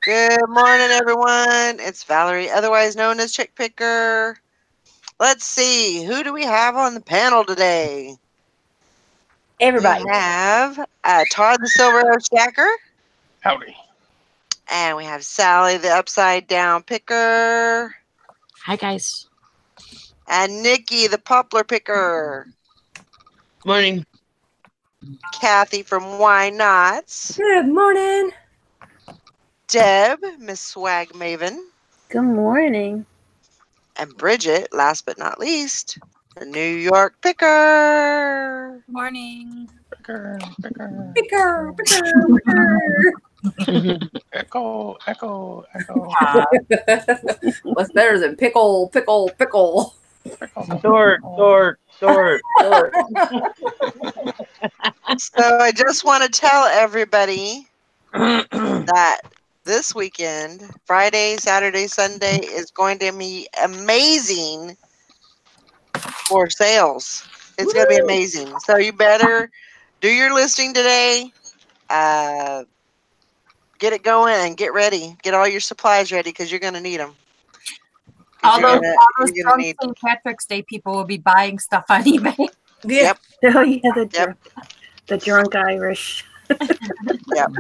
Good morning, everyone. It's Valerie, otherwise known as Chick Picker. Let's see, who do we have on the panel today? Everybody. We have Todd the Silver Arrow Stacker. Howdy. And we have Sally the Upside Down Picker. Hi, guys. And Nikki the Poplar Picker. Morning. Kathy from Why Nots. Good morning. Deb, Miss Swag Maven. Good morning. And Bridget, last but not least, the New York Picker. Morning. Picker. Picker. Echo. What's better than pickle? Short. So I just want to tell everybody that this weekend, Friday, Saturday, Sunday, is going to be amazing for sales. It's going to be amazing. So you better do your listing today. Get it going and get ready. Get all your supplies ready because you're going to need them. All those drunk St. Patrick's Day people will be buying stuff on eBay. Yep. Oh yeah, the drunk Irish. Yep.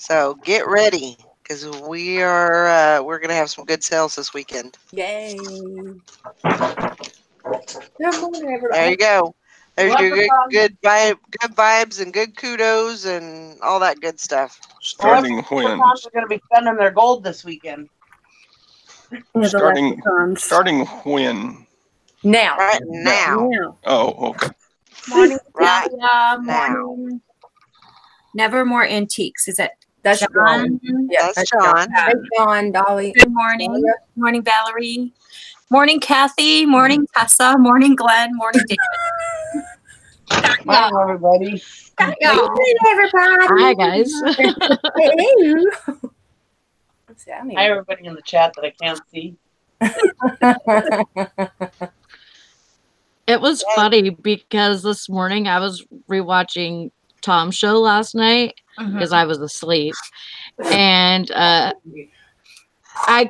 So get ready because we're going to have some good sales this weekend. Yay. Good morning, everybody. There you go. There's your good vibes and good kudos and all that good stuff. Starting when? Leprechauns are going to be spending their gold this weekend. Yeah, Starting when? Now. Right now. Oh, okay. Morning, Right morning. Nevermore Antiques. Is it? That's John. Yeah, that's John. Hey, John, Dolly. Good morning. Morning, Valerie. Morning, Kathy. Morning, Tessa. Morning, Glenn. Morning, David. Morning, everybody. Good morning, everybody. Hi, guys. Hi, everybody in the chat that I can't see. It was funny because this morning I was rewatching Tom's show last night because I was asleep. And I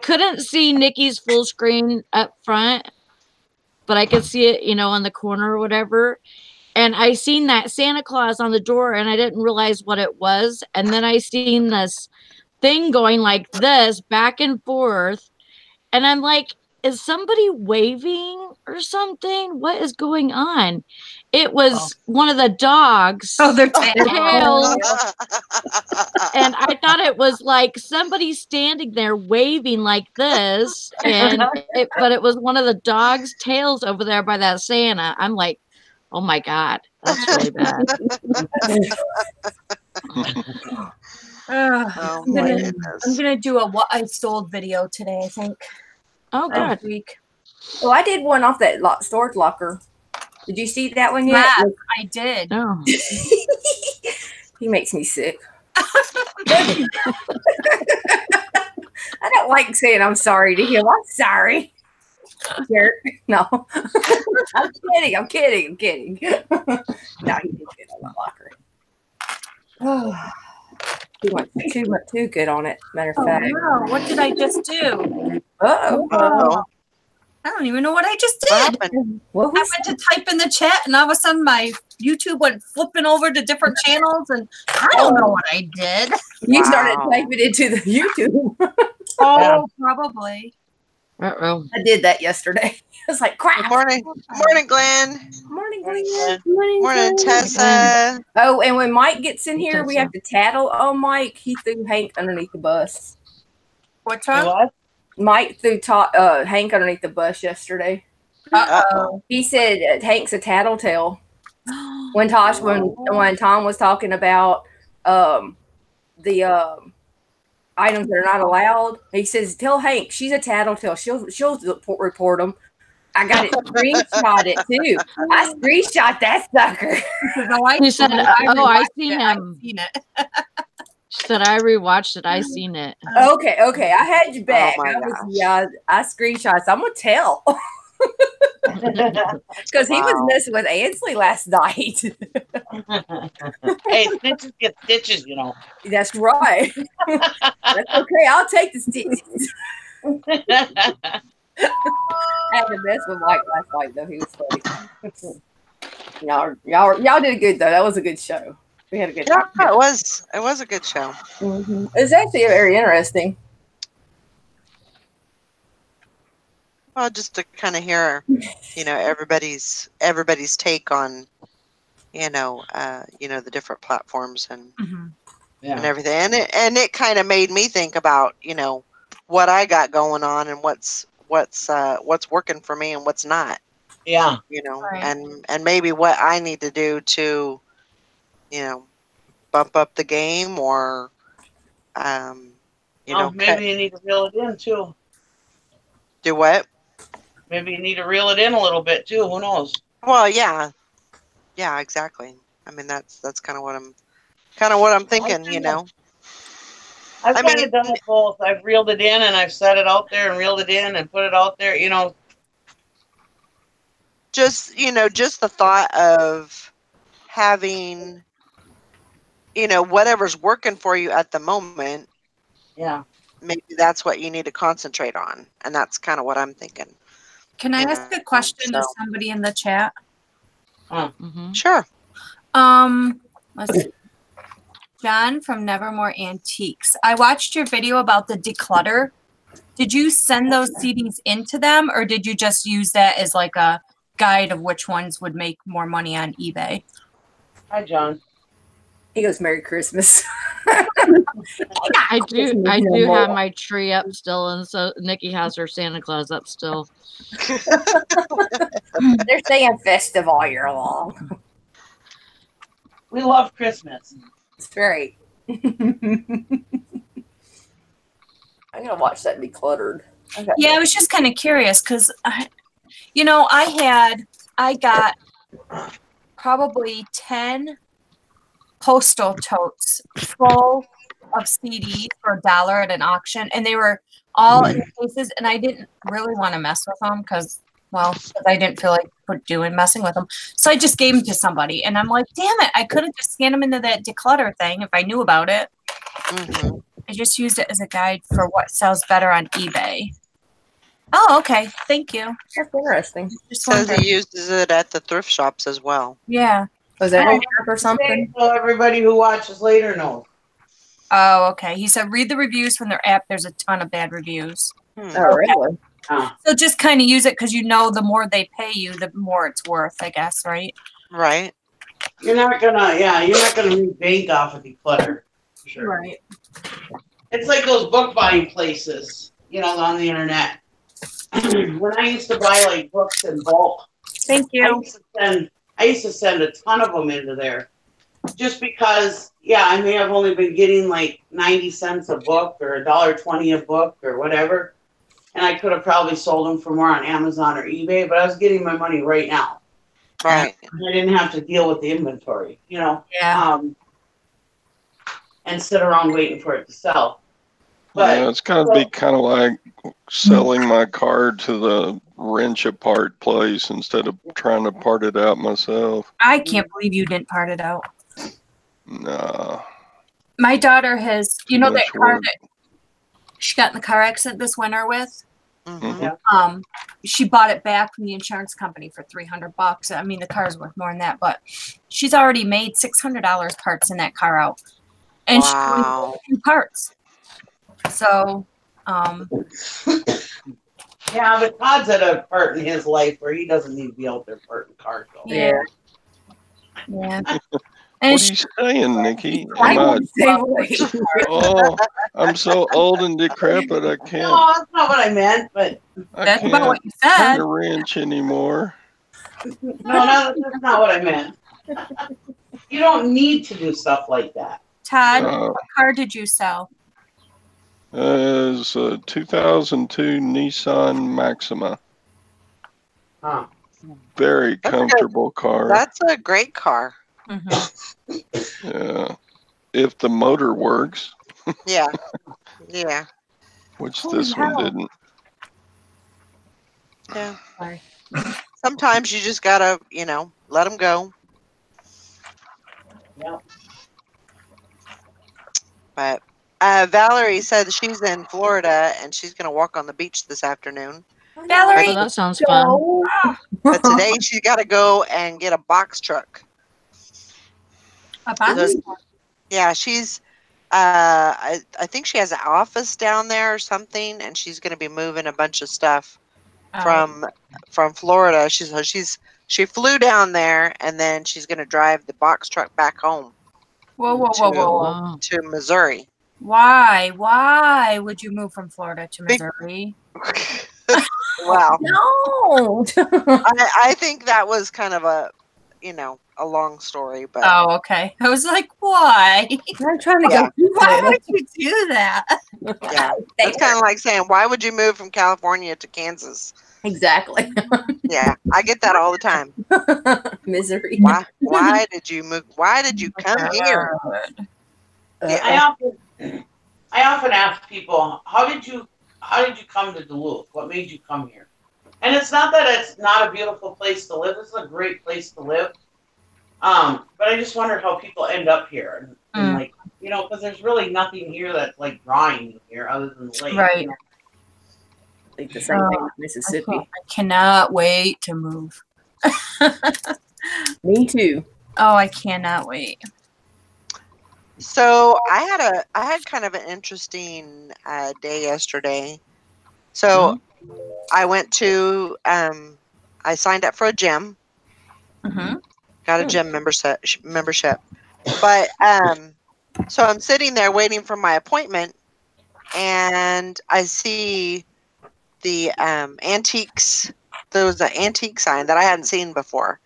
couldn't see Nikki's full screen up front, but I could see it, in the corner or whatever. And I seen that Santa Claus on the door and I didn't realize what it was. And then I seen this thing going like this back and forth. And I'm like, is somebody waving or something? What is going on? It was one of the dogs. Oh, their tails. And I thought it was like somebody standing there waving like this. But it was one of the dog's tails over there by that Santa. I'm like, oh my God, that's really bad. Oh, I'm gonna do a what I sold video today, I think. Oh, good. Week. Oh, I did one off that storage locker. Did you see that one yet? Yeah, I did. Oh. He makes me sick. I don't like saying I'm sorry to him. I'm sorry. Jerk. No. I'm kidding. No, he did good on that locker. He went too good on it, matter of fact. No. What did I just do? Uh-oh. I don't even know what I just did. I went to type in the chat and all of a sudden my YouTube went flipping over to different channels and I don't know what I did. You started typing into the YouTube. Probably. Uh-oh. I did that yesterday. I was like, crap. Good morning. Morning, Glenn. Morning, Glenn. Morning, Tessa. Oh, and when Mike gets in here, we have to tattle on Mike. He threw Hank underneath the bus. What's wrong? What? Mike threw Hank underneath the bus yesterday. Uh-oh. He said Hank's a tattletale. When Tom was talking about the items that are not allowed, he says, "Tell Hank she's a tattletale. She'll report them." I got it screenshotted too. I screenshot that sucker. He said, I seen him. Seen it. She said, I rewatched it. I seen it. Okay. I had you back. Oh my I screenshot. So I'm gonna tell. Because he was messing with Ansley last night. Hey, snitches get stitches, you know. That's right. That's okay. I'll take the stitches. I had to mess with Mike last night, though. He was funny. y'all did good, though. That was a good show. We had a good time. Yeah, it was a good show. Mm-hmm. It was actually very interesting. Well, just to kind of hear, everybody's take on, the different platforms and and everything, and it kind of made me think about, what I got going on and what's working for me and what's not. Yeah. Right. and maybe what I need to do to, bump up the game or, maybe you need to reel it in too. Do what? Maybe you need to reel it in a little bit too. Who knows? Well, yeah, exactly. I mean, that's kind of what I'm thinking. I've kind of done it both. I've reeled it in and I've set it out there and reeled it in and put it out there. Just the thought of having, whatever's working for you at the moment. Yeah. Maybe that's what you need to concentrate on, and that's kind of what I'm thinking. Can I ask a question to somebody in the chat? Sure. Let's see. John from Nevermore Antiques. I watched your video about the declutter. Did you send those CDs into them, or did you just use that as like a guide of which ones would make more money on eBay? Hi, John. He goes, "Merry Christmas." I do have my tree up still, and so Nikki has her Santa Claus up still. They're staying festive all year long. We love Christmas. It's great. I'm gonna watch that decluttered. Okay. Yeah, I was just kind of curious because, I got probably 10 postal totes full of CDs for $1 at an auction, and they were all in cases, and I didn't really want to mess with them because I didn't feel like messing with them. So I just gave them to somebody, and I'm like, damn it, I could have just scanned them into that declutter thing if I knew about it. Mm-hmm. I just used it as a guide for what sells better on eBay. Oh, okay. Thank you. That's interesting. Just says he uses it at the thrift shops as well. Yeah. Was that a or something? So everybody who watches later knows. Oh, okay. He said, read the reviews from their app. There's a ton of bad reviews. Oh, really? So just kind of use it because the more they pay you, the more it's worth, I guess, right? Right. You're not gonna make bank off of declutter. Sure. Right. It's like those book buying places, on the internet. When I used to buy like books in bulk, Thank you. I used to send a ton of them into there, just because. Yeah, I may have only been getting like 90 cents a book or $1.20 a book or whatever, and I could have probably sold them for more on Amazon or eBay. But I was getting my money right now. Right. I didn't have to deal with the inventory, Yeah. And sit around waiting for it to sell. But it's got to be kind of like selling my car to the wrench apart place instead of trying to part it out myself. I can't believe you didn't part it out. Nah. My daughter has, that Much car work. that she got in the car accident this winter with. Mm-hmm. She bought it back from the insurance company for $300. I mean, the car's worth more than that, but she's already made $600 parts in that car out, and she only bought a few parts. So, yeah, but Todd's at a part in his life where he doesn't need to be out there parting cars. So. Yeah. What are you saying, Nikki? I'm so old and decrepit, I can't. No, that's not what I meant, but that's about what you said. Turn a wrench anymore. No, that's not what I meant. You don't need to do stuff like that. Todd, what car did you sell? It was a 2002 Nissan Maxima. Huh. Very comfortable car. That's a great car. Mm-hmm. Yeah. If the motor works. Yeah. Yeah. Which this one didn't. Yeah. Sorry. Sometimes you just gotta, let them go. Yeah. But Valerie said she's in Florida and she's gonna walk on the beach this afternoon. Valerie, Oh, that sounds fun. But today she's got to go and get a box truck. a box. Yeah, she's. I think she has an office down there or something, and she's going to be moving a bunch of stuff from Florida. She flew down there, and then she's going to drive the box truck back home Wow. to Missouri. Why? Why would you move from Florida to Missouri? Wow. No. I think that was kind of a long story, but Oh, okay. I was like, why? I'm trying to Yeah. go. Why would you do that? yeah, it's kind of like saying, why would you move from California to Kansas? Exactly. Yeah, I get that all the time. Misery. Why did you move? Why did you come here? Yeah. I often ask people, how did you come to Duluth? What made you come here? And it's not that it's not a beautiful place to live. It's a great place to live. But I just wonder how people end up here, and like, because there's really nothing here that's like drawing you here other than the lake. Right. I think the same thing with Mississippi. I cannot wait to move. Me too. Oh, I cannot wait. So I had kind of an interesting day yesterday. So I went to I signed up for a gym. Got a gym membership. But so I'm sitting there waiting for my appointment, and I see the antiques. There was an antique sign that I hadn't seen before.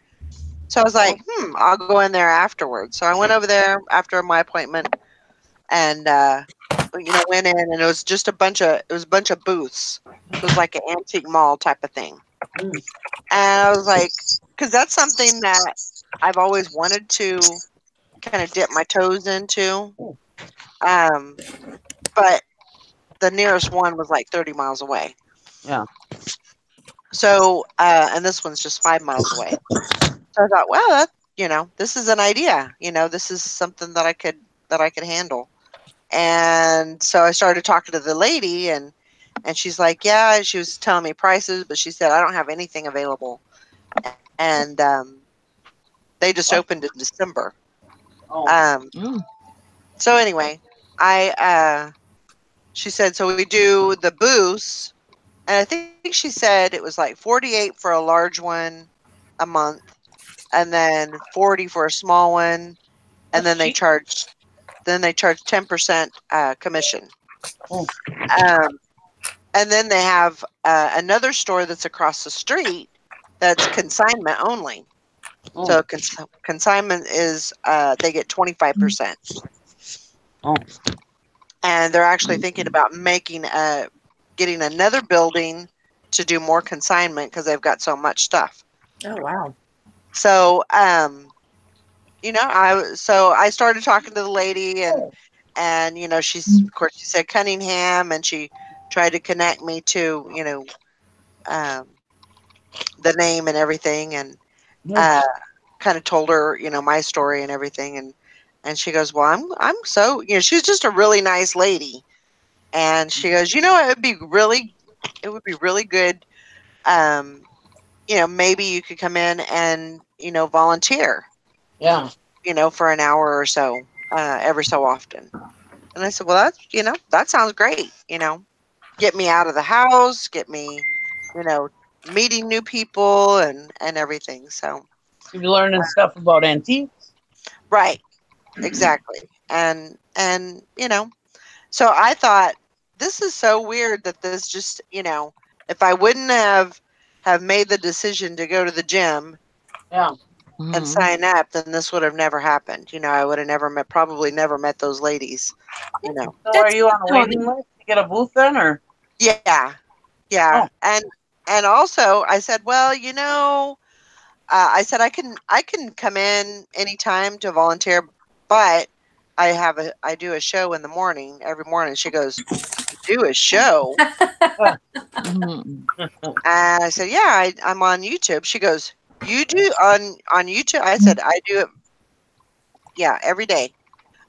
So I was like, I'll go in there afterwards. So I went over there after my appointment, and went in, and it was just a bunch of booths. It was like an antique mall type of thing. And I was like, because that's something that I've always wanted to kind of dip my toes into. But the nearest one was like 30 miles away. Yeah. So, and this one's just 5 miles away. So I thought, well, that, this is an idea. This is something that I could handle. And so I started talking to the lady, and she's like, yeah, she was telling me prices, but she said, I don't have anything available. And they just opened in December. So anyway, she said, so we do the booths, and I think she said it was like $48 for a large one a month, and then $40 for a small one, and then they charge 10% commission. And then they have another store that's across the street that's consignment only. So consignment is they get 25%. And they're actually thinking about getting another building to do more consignment because they've got so much stuff. Oh wow. So I started talking to the lady, and she said Cunningham, and she tried to connect me to the name and everything, and kind of told her my story and everything, and she goes, well, I'm so she's just a really nice lady, and she goes, it would be really good, maybe you could come in and volunteer, for an hour or so every so often. And I said, well, that sounds great. Get me out of the house, get me, meeting new people and everything. So you're learning stuff about antiques, right, exactly. And so I thought, this is so weird that this just, if I wouldn't have made the decision to go to the gym and sign up, then this would have never happened. I would have probably never met those ladies. So are you on a waiting list to get a booth then, or? Yeah. Oh. And also I said, well, I said I can come in anytime to volunteer, but I do a show in the morning every morning. She goes, "You do a show?" Mhm. And I said, "Yeah, I'm on YouTube." She goes, "You do on YouTube?" I said, "I do it, yeah, every day,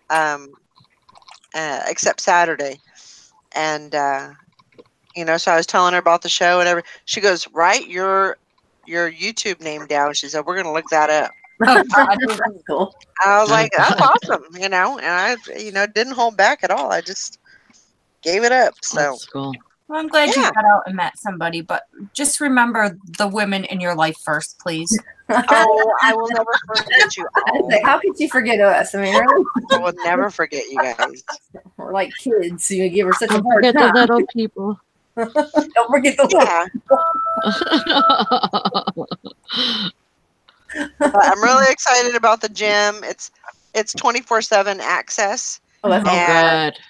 um, except Saturday." And so I was telling her about the show and everything. She goes, "Write your YouTube name down." She said, "We're gonna look that up." Oh, God. That's cool. I was like, "That's awesome," and I didn't hold back at all. I just gave it up. So That's cool. Well, I'm glad you Yeah. got out and met somebody, but just remember the women in your life first, please. oh, I will never forget you I was all. like, how could you forget us? I mean, really? I will never forget you guys. We're like kids. You give her such a Don't hard forget the time. little people. Don't forget the little. Yeah, but I'm really excited about the gym. It's 24/7 access, Oh, that's Oh, and good.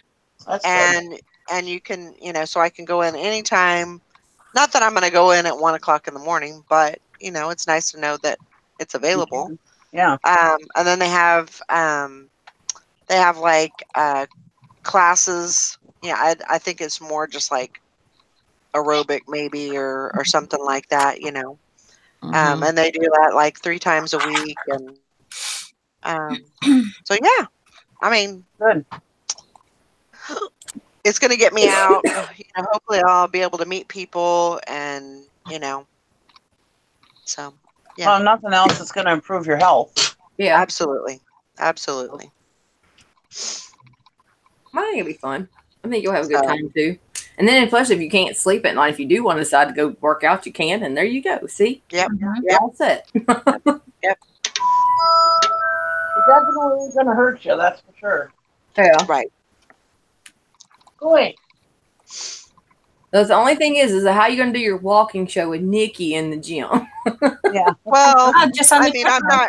That's good. and you can so I can go in anytime. Not that I'm going to go in at 1 o'clock in the morning, but it's nice to know that it's available. Yeah. And then they have like classes. Yeah, I think it's more just like aerobic maybe or something like that. Mhm. And they do that like 3 times a week, and so yeah, I mean, Good. it's going to get me out. Hopefully, I'll be able to meet people, and so yeah, Well, if nothing else, it's going to improve your health. Yeah, absolutely. I think it'll be fun. I think you'll have a good So- time too. And then, plus, if you can't sleep at night, if you do want to decide to go work out, you can. And there you go. See, Yep. you're all set. It definitely is going to hurt you, that's for sure. Yeah. Right. Go away. The only thing is how you going to do your walking show with Nikki in the gym? Yeah. Well, Just on I the mean, treadmill.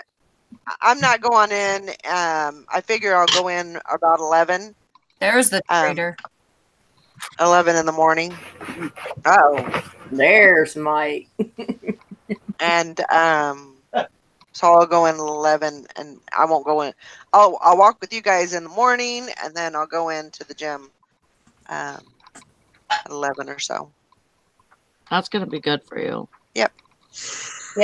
I'm not going in. I figure I'll go in about 11 There's the Um, trader. in the morning. Oh, There's Mike. and so I'll go in at 11, and I won't go in. I'll walk with you guys in the morning, and then I'll go into the gym at 11 or so. That's gonna be good for you. Yeah,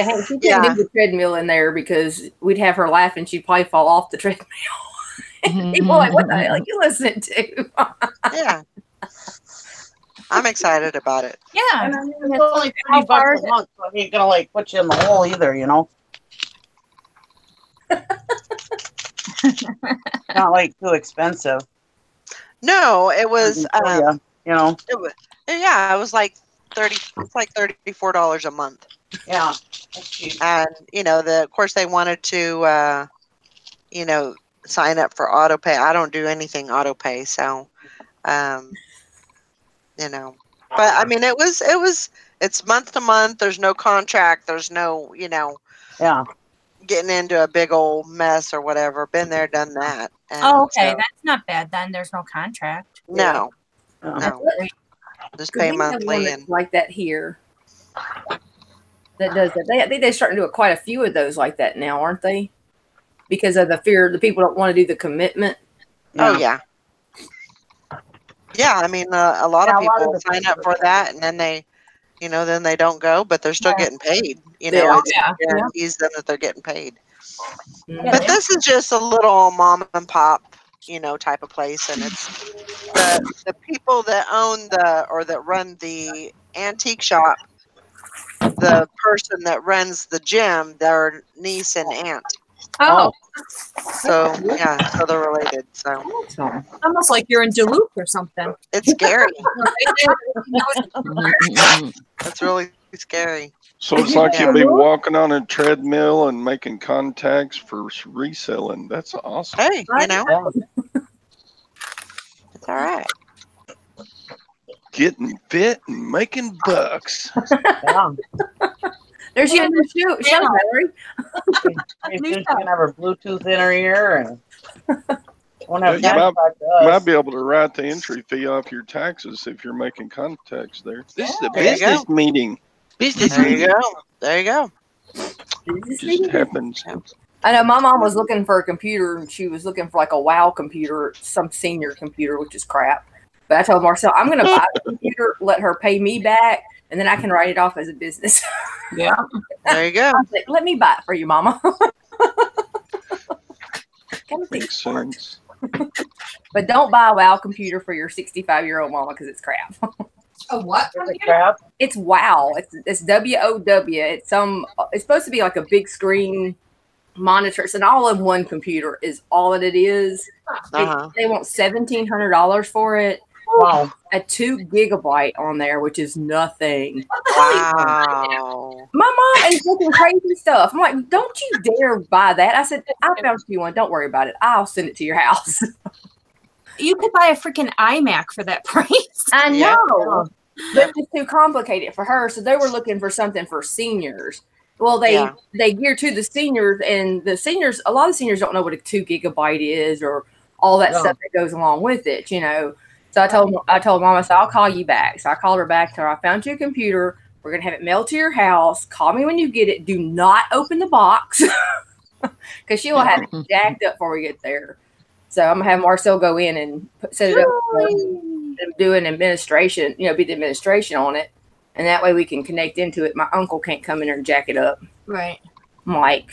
hey, she Yeah. can't do the treadmill in there because we'd have her laughing. She'd probably fall off the treadmill. People are like, what the hell are you listening to? Yeah. I'm excited about it. Yeah. And I mean, And it's only how far $30 is a it? month, so it ain't going to like put you in the hole either, Not like too expensive. No, it was For you, it was it was like $34 a month. Yeah. That's cheap. And of course they wanted to sign up for auto pay. I don't do anything auto pay, so but I mean it's month to month. There's no contract, there's no Yeah. getting into a big old mess or whatever. Been there, done that. And Oh, okay. so, That's not bad then. There's no contract. no, Yeah. no, just 'Cause pay we have one monthly. that's And like that here. That does that. I think they're starting to do quite a few of those like that now, aren't they? Because of the fear the people don't want to do the commitment. oh yeah, I mean a lot Yeah, of a lot of people the sign people up for that, and then they then they don't go, but they're still Yeah. getting paid. Yeah. It Yeah. guarantees them that they're getting paid. Mhm. But this is just a little mom and pop, type of place, and it's the people that own that run the antique shop. The person that runs the gym, their niece and aunt. Oh, So yeah, so they're related. So Awesome. almost like you're in Duluth or something. it's scary. Mhm. It's really scary. So it's like you'll be walking on a treadmill and making contacts for reselling. That's awesome. Hey, Yeah. it's all right. Getting fit and making bucks. Yeah. There's your new show, Valerie. Pretty soon she can have her Bluetooth in her ear and won't have You time to talk to us. might be able to write the entry fee off your taxes if you're making contacts there. This is a There you business meeting. Business There you meeting. go. There you go. Just happens. I know my mom was looking for a computer, and she was looking for like a WoW computer, some senior computer, which is crap. But I told Marcel, I'm going to buy the computer, let her pay me back, and then I can write it off as a business. Yeah. There you go. I was like, let me buy it for you, Mama. Makes sense. But don't buy a WoW computer for your 65-year-old mama because it's crap. Oh, what? Is it crap? It's WoW. It's WOW. It's supposed to be like a big screen monitor. It's an all-in-one computer is all that it is. Uh-huh. They want $1,700 for it. Wow. A 2 gigabyte on there, which is nothing. Wow. My mom is looking crazy stuff. I'm like, don't you dare buy that. I said, I found you one. Don't worry about it. I'll send it to your house. You could buy a freaking iMac for that price. I know. Yeah. But it's too complicated for her. So they were looking for something for seniors. Well, they gear to the seniors, and the seniors, a lot of seniors don't know what a 2 gigabyte is or all that stuff that goes along with it, you know. So I told Mama, so I'll call you back. So I called her back, told her I found you a computer. We're gonna have it mailed to your house. Call me when you get it. Do not open the box because she will have it jacked up before we get there. So I'm gonna have Marcel go in and set it up and do an administration, you know, be the administration on it, and that way we can connect into it. My uncle can't come in there and jack it up. Right. I'm like,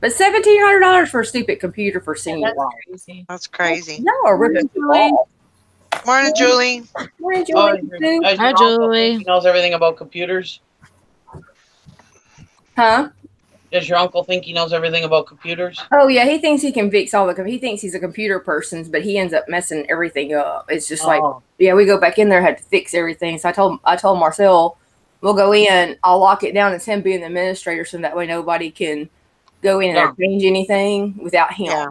but $1,700 for a stupid computer for senior. That's crazy. That's crazy. No, are ripping people off. Morning, Julie. Morning, Oh, Julie. Hi, Julie. He knows everything about computers. Huh? Does your uncle think he knows everything about computers? Oh yeah, he thinks he can fix all the. He thinks he's a computer person, but he ends up messing everything up. It's just like, yeah, we go back in there, had to fix everything. So I told Marcel, we'll go in. I'll lock it down as him being the administrator, so that way nobody can go in and change anything without him. Yeah.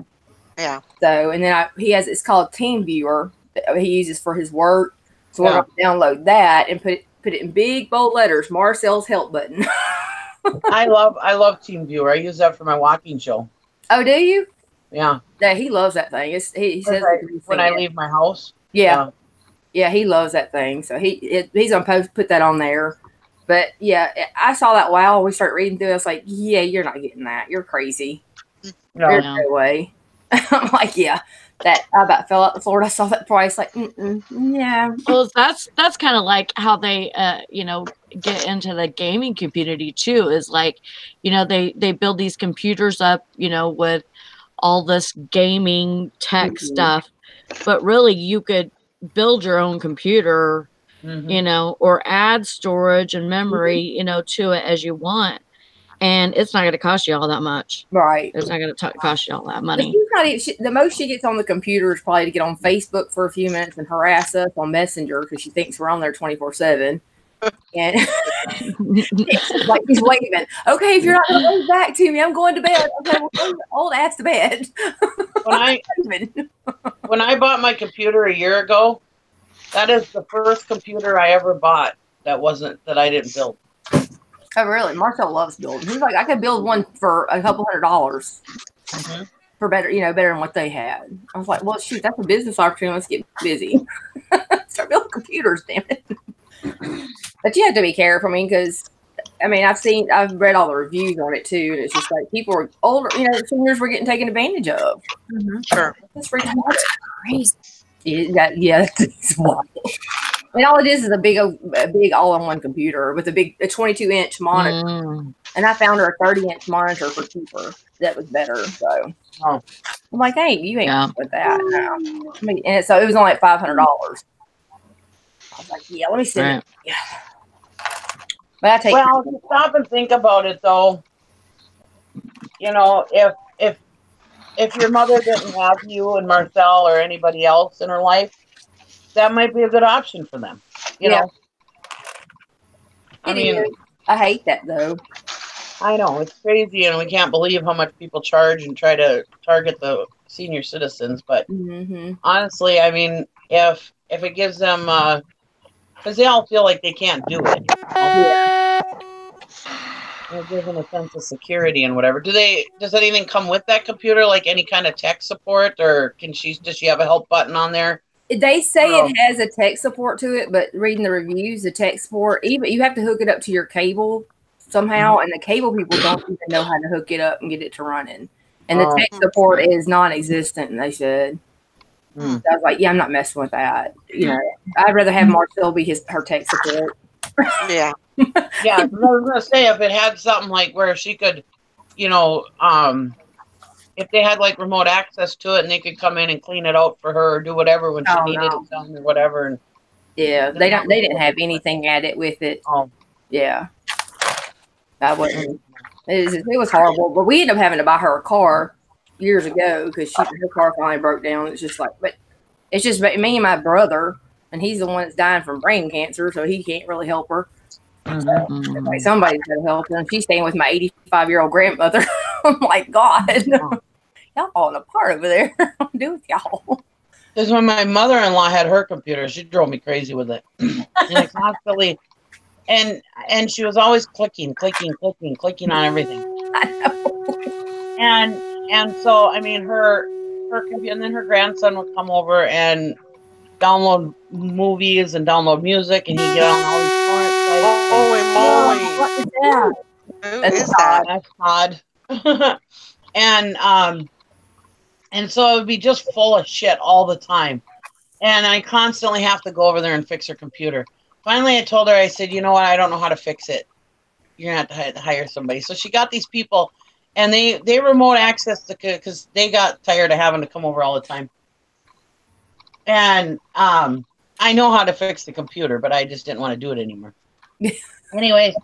Yeah. So and then it's called Team Viewer that he uses for his work. So we're gonna download that and put it in big bold letters. Marcel's help button. I love TeamViewer. I use that for my walking show. Oh, do you? Yeah. Yeah, he loves that thing. He says when I leave my house. Yeah, he loves that thing. So he's gonna put that on there. But yeah, I saw that WoW. We start reading through it. I was like, yeah, you're not getting that. You're crazy. There's no way. I'm like, yeah. That I about fell out the floor. I saw that price. Like, yeah. Well, that's kind of like how they, get into the gaming community too. Is like, they build these computers up, with all this gaming tech stuff, but really you could build your own computer, or add storage and memory, to it as you want. And it's not going to cost you all that much. Right. It's not going to cost you all that money. The most she gets on the computer is probably to get on Facebook for a few minutes and harass us on Messenger because she thinks we're on there 24/7. And like he's waving. Okay, if you're not going to wave back to me, I'm going to bed. Okay, well, old ass to bed. When I bought my computer a year ago, that is the first computer I ever bought that I didn't build. Oh, really? Marcel loves building. He's like, I could build one for a couple $100 for better than what they had. I was like, well, shoot, that's a business opportunity. Let's get busy. Start building computers, damn it. But you have to be careful. I mean, because, I've read all the reviews on it too. And it's just like people are older, seniors were getting taken advantage of. Sure. That's crazy. Yeah, that's wild. And all it is a big all-in-one computer with a 22-inch monitor. And I found her a 30-inch monitor for cheaper. That was better. So I'm like, hey, you ain't with that. No. And so it was only like $500. I was like, yeah, let me see. Right. Yeah. But to stop and think about it, though, if your mother didn't have you and Marcel or anybody else in her life, that might be a good option for them. You know? I hate that, though. I know. It's crazy, and we can't believe how much people charge and try to target the senior citizens. But honestly, if it gives them... because they all feel like they can't do it. It gives them a sense of security and whatever. Does anything come with that computer, like any kind of tech support, or does she have a help button on there? They say it has a tech support to it, but reading the reviews, the tech support, even you have to hook it up to your cable somehow, and the cable people don't even know how to hook it up and get it to running. And the tech support is non-existent, and they said. Mm. So I was like, yeah, I'm not messing with that. You know, I'd rather have Marcel be her tech support. Yeah. Yeah, I was gonna say if it had something like where she could, you know, if they had like remote access to it and they could come in and clean it out for her or do whatever when she needed it done or whatever. And yeah, they didn't have anything at it with it. Oh, Yeah, I wasn't. It was horrible, but we ended up having to buy her a car years ago because her car finally broke down. It's just like, but it's just me and my brother, and he's the one that's dying from brain cancer, so he can't really help her. Mm. Like somebody's got to help her. And she's staying with my 85-year-old grandmother. I'm like, God, y'all falling apart over there. What do I do with y'all? because when my mother-in-law had her computer, she drove me crazy with it, and it constantly, and she was always clicking on everything. I know. And so I mean her computer, and then her grandson would come over and download movies and download music, and he'd get on all these torrent sites. Holy moly. What is that? Who That's is that? That's odd. And so it would be just full of shit all the time. And I constantly have to go over there and fix her computer. Finally, I told her, I said, you know what? I don't know how to fix it. You're going to have to hire somebody. So she got these people, and they remote access because they got tired of having to come over all the time. And I know how to fix the computer, but I just didn't want to do it anymore. Anyways,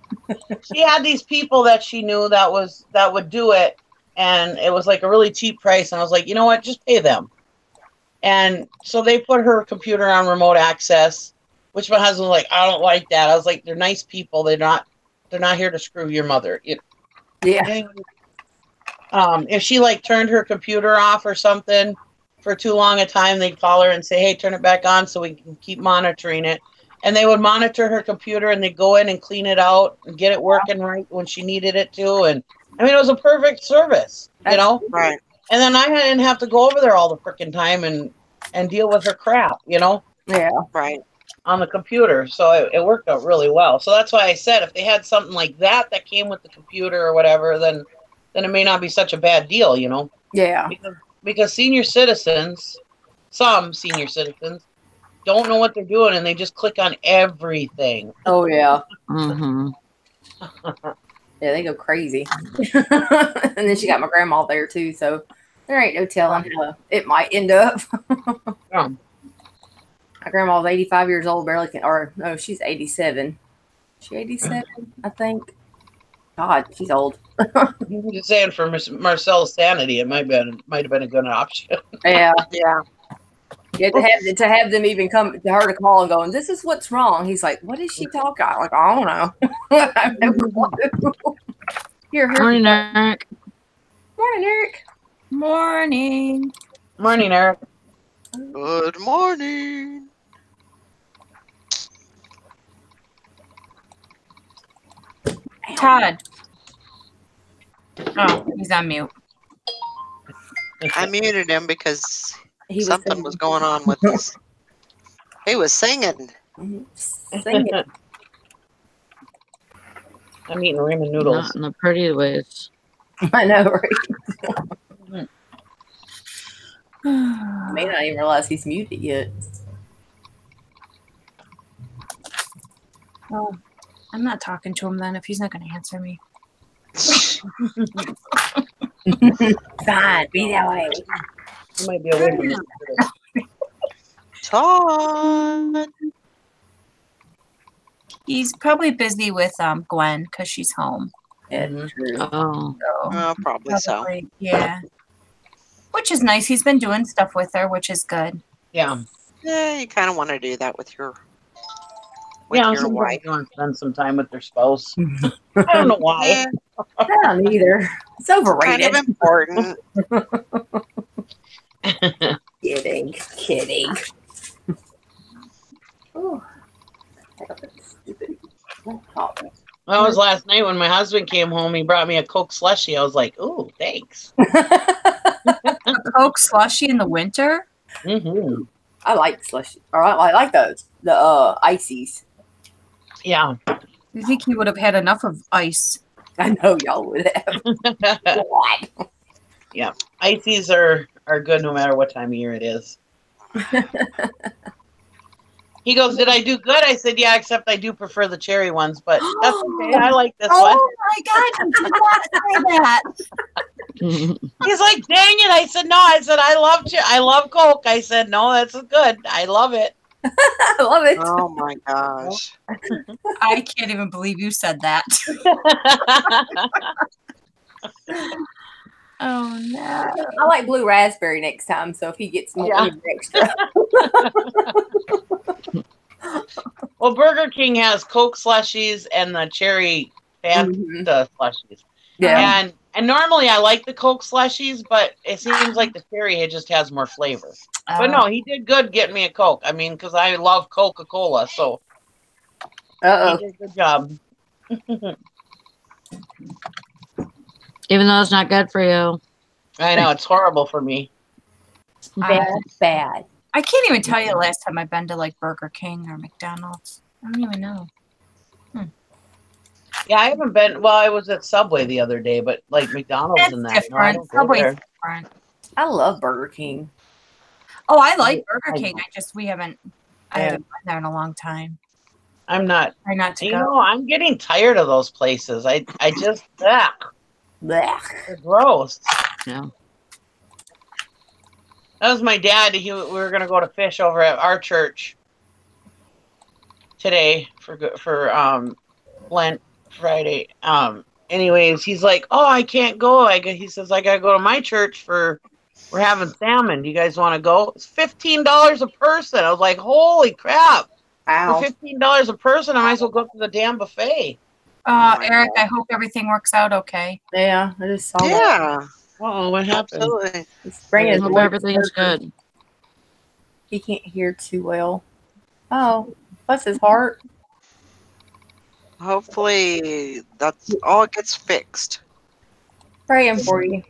she had these people that she knew that would do it, and it was like a really cheap price. And I was like, you know what? Just pay them. And so they put her computer on remote access, which my husband was like, I don't like that. I was like, they're nice people. They're not here to screw your mother. Yeah. If she like turned her computer off or something for too long a time, they'd call her and say, hey, turn it back on so we can keep monitoring it. And they would monitor her computer, and they'd go in and clean it out and get it working right when she needed it to. And I mean, it was a perfect service, you know? Right. And then I didn't have to go over there all the freaking time and deal with her crap, you know? Yeah. Right. On the computer. So it worked out really well. So that's why I said if they had something like that came with the computer or whatever, then it may not be such a bad deal, you know? Yeah. Because senior citizens, some senior citizens, don't know what they're doing, and they just click on everything. Oh, yeah. Mm-hmm. Yeah, they go crazy. And then she got my grandma there, too, so there ain't no telling how it might end up. Yeah. My grandma's 85 years old, barely can, or no, she's 87. She 87, I think. God, she's old. I'm just saying, for Marcel's sanity, it might have been a good option. Yeah. Yeah. Yeah, to have them even come to her to call and go, and this is what's wrong. He's like, what is she talking about? Like, I don't know. I have no clue. Here. Morning, Eric. Morning, Eric. Morning. Morning, Eric. Good morning. Todd. Oh, he's on mute. I muted him because He something was going on with this. He was singing. singing. I'm eating ramen noodles. Not in the pretty ways. I know, right? I may not even realize he's muted yet. Oh, I'm not talking to him then if he's not going to answer me. Fine, be that way. It might be a way to Todd. He's probably busy with Gwen because she's home. Yeah, Mhm. true. Oh. So Probably so. probably, yeah. Which is nice. He's been doing stuff with her, which is good. Yeah. Yeah, you kind of want to do that with your Sometimes wife. you want to spend some time with their spouse. I don't know why. Yeah, I don't either. It's kind overrated. of important. Kidding. Oh, stupid. That was last night when my husband came home. He brought me a Coke slushie. I was like, "Ooh, thanks." A Coke slushy in the winter? Mm-hmm. I like slushy. All right, I like those. The ices. Yeah. You think he would have had enough of ice? I know y'all would have. What? Yeah, ices are good no matter what time of year it is. He goes, "Did I do good?" I said, "Yeah, except I do prefer the cherry ones, but that's okay. I like this one." Oh my God! You did not say that. He's like, "Dang it!" I said, "No." I said, I love Coke." I said, "No, that's good. I love it." I love it. Oh my gosh. I can't even believe you said that. Oh no! I like blue raspberry next time, so if he gets more Yeah. extra. Well, Burger King has Coke slushies and the cherry Fanta slushies. Yeah. And normally I like the Coke slushies, but it seems like the cherry it just has more flavor. But no, he did good getting me a Coke. I mean, because I love Coca-Cola, so he did a good job. Even though it's not good for you. I know, it's horrible for me. Bad. I can't even tell you the last time I've been to like Burger King or McDonald's. I don't even know. Yeah, I haven't been. Well, I was at Subway the other day, but like McDonald's That's and that. No, I different. don't go Subway's there. different. I love Burger King. Oh, I like Burger I King. know. I haven't been there in a long time. I'm not. Try not to You go. know, I'm getting tired of those places. I just they're gross. Yeah. That was my dad. We were gonna go to fish over at our church today for Lent Friday. Anyways, he's like, "Oh, I can't go." He says, "I gotta go to my church we're having salmon. Do you guys want to go?" It's $15 a person. I was like, "Holy crap!" Wow. For $15 a person, I might as well go to the damn buffet. Eric, I hope everything works out okay. Yeah, I just saw that. Yeah. Oh, what happened? Absolutely. He's bringing I his hope voice everything's over. good. He can't hear too well. Oh, bless his heart. Hopefully that's all gets fixed. Praying for you.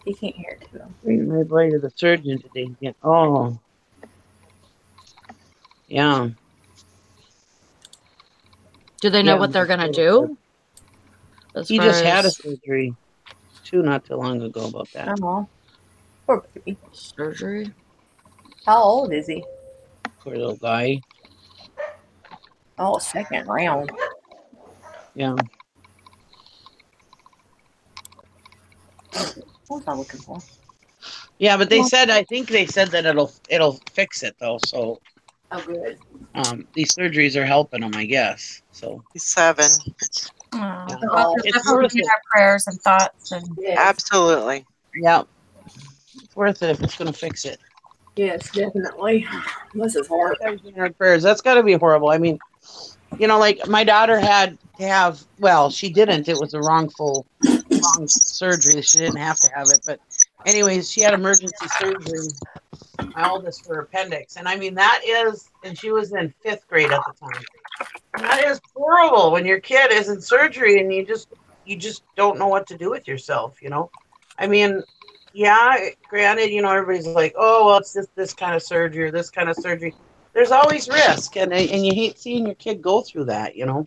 He can't hear too well. Bring my boy to the surgeon today. Yeah. Oh, yeah. Do they know what they're gonna do? He just had a surgery not too long ago about that. Oh, poor baby. surgery. How old is he? Poor little guy. Oh, second round. Yeah. What was I looking for? Yeah, but I think they said that it'll fix it though. So Oh, good. these surgeries are helping him, I guess. So He's 7. Well, It's definitely worth need it. our prayers and thoughts. And Yes. Absolutely. Yeah. It's worth it if it's gonna fix it. Yes, definitely. Bless his heart. Our prayers. That's got to be horrible. I mean, you know, like my daughter had to have. Well, she didn't. It was a wrong surgery. She didn't have to have it, but anyways, she had emergency surgery. My oldest for her appendix, and I mean and she was in 5th grade at the time. And that is horrible when your kid is in surgery and you just don't know what to do with yourself. You know, I mean. Yeah, granted, you know, everybody's like, "Oh, well, it's this kind of surgery or this kind of surgery." There's always risk, and you hate seeing your kid go through that, you know.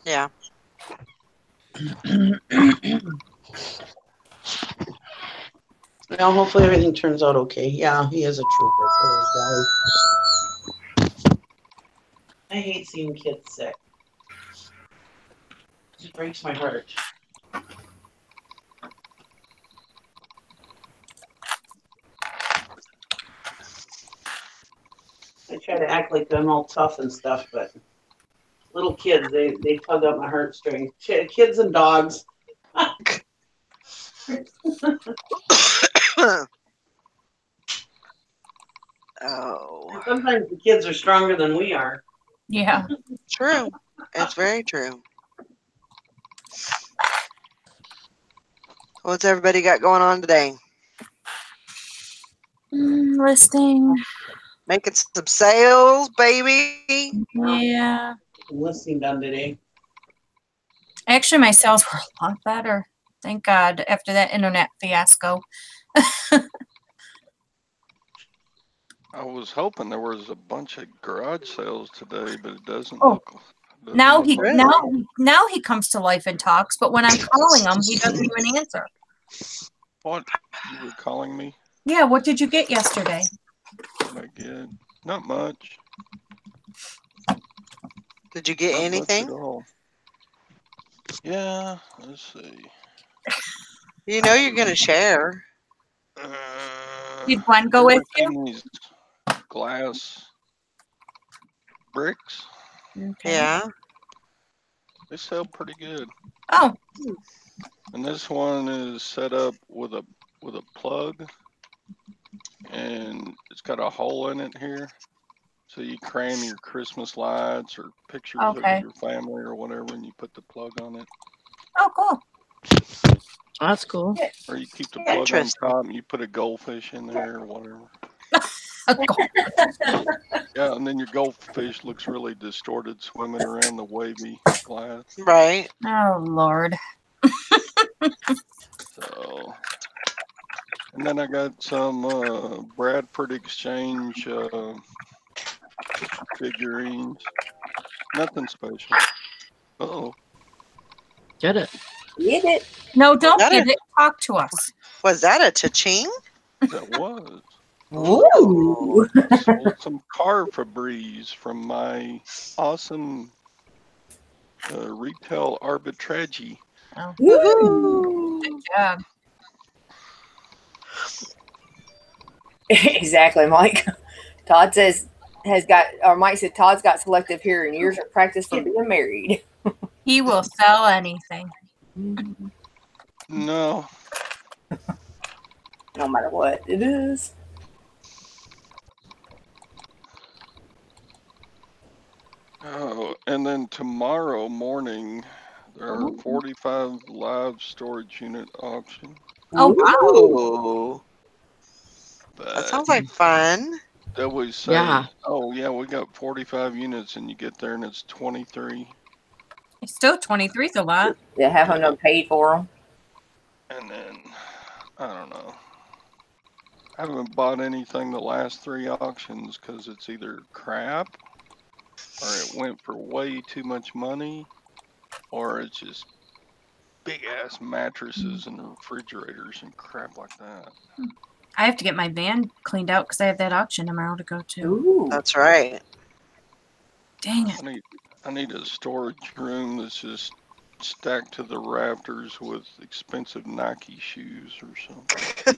Yeah. Well, hopefully everything turns out okay. Yeah, he is a trooper for those guys. I hate seeing kids sick. It breaks my heart. I try to act like I'm all tough and stuff, but little kids, they tug at my heartstrings. Kids and dogs. Oh. Sometimes the kids are stronger than we are. yeah. True. It's very true. What's everybody got going on today? Listing. Making some sales, baby. Yeah. Listing done today. Actually, my sales were a lot better. Thank God after that internet fiasco. I was hoping there was a bunch of garage sales today, but it doesn't Oh. look Doesn't Now look he like now he comes to life and talks, but when I'm calling him, he doesn't even answer. What? You were calling me? Yeah, what did you get yesterday? What I get? Not much. Did you get Not anything? much at all. Yeah, let's see. You know you're gonna share. Did Gwen go Here with I you? seen these glass bricks. Okay. Yeah. They sell pretty good. Oh, And this one is set up with a plug, and it's got a hole in it here, so you cram your Christmas lights or pictures Okay. of your family or whatever, and you put the plug on it, oh, cool. That's cool. or you keep the plug on Interesting. top and you put a goldfish in there or whatever. A gold. Yeah, and then your goldfish looks really distorted swimming around the wavy glass. Right. Oh Lord. So, and then I got some Bradford Exchange figurines. Nothing special. Oh, Get it. Get it? No, don't That give is- it. Talk to us. Was that a cha-ching? that was. Ooh. Sold some car Febreze from my awesome retail arbitrage. Oh, Woo. good job. Exactly, Mike. Todd says Mike said Todd's got selective hearing. Years of practice for being married. He will sell anything. No, No matter what it is. oh, and then tomorrow morning there are 45 live storage unit auction. Oh wow. Ooh. That But sounds like fun. they always say, Yeah. "Oh yeah, we got 45 units," and you get there and it's 23. It's still 23 is a lot. They haven't done paid for them. And then I don't know. I haven't bought anything the last 3 auctions because it's either crap, or it went for way too much money, or it's just big ass mattresses and refrigerators and crap like that. I have to get my van cleaned out because I have that auction tomorrow to go to. Ooh. That's right. Dang it. I need a storage room that's just stacked to the rafters with expensive Nike shoes or something.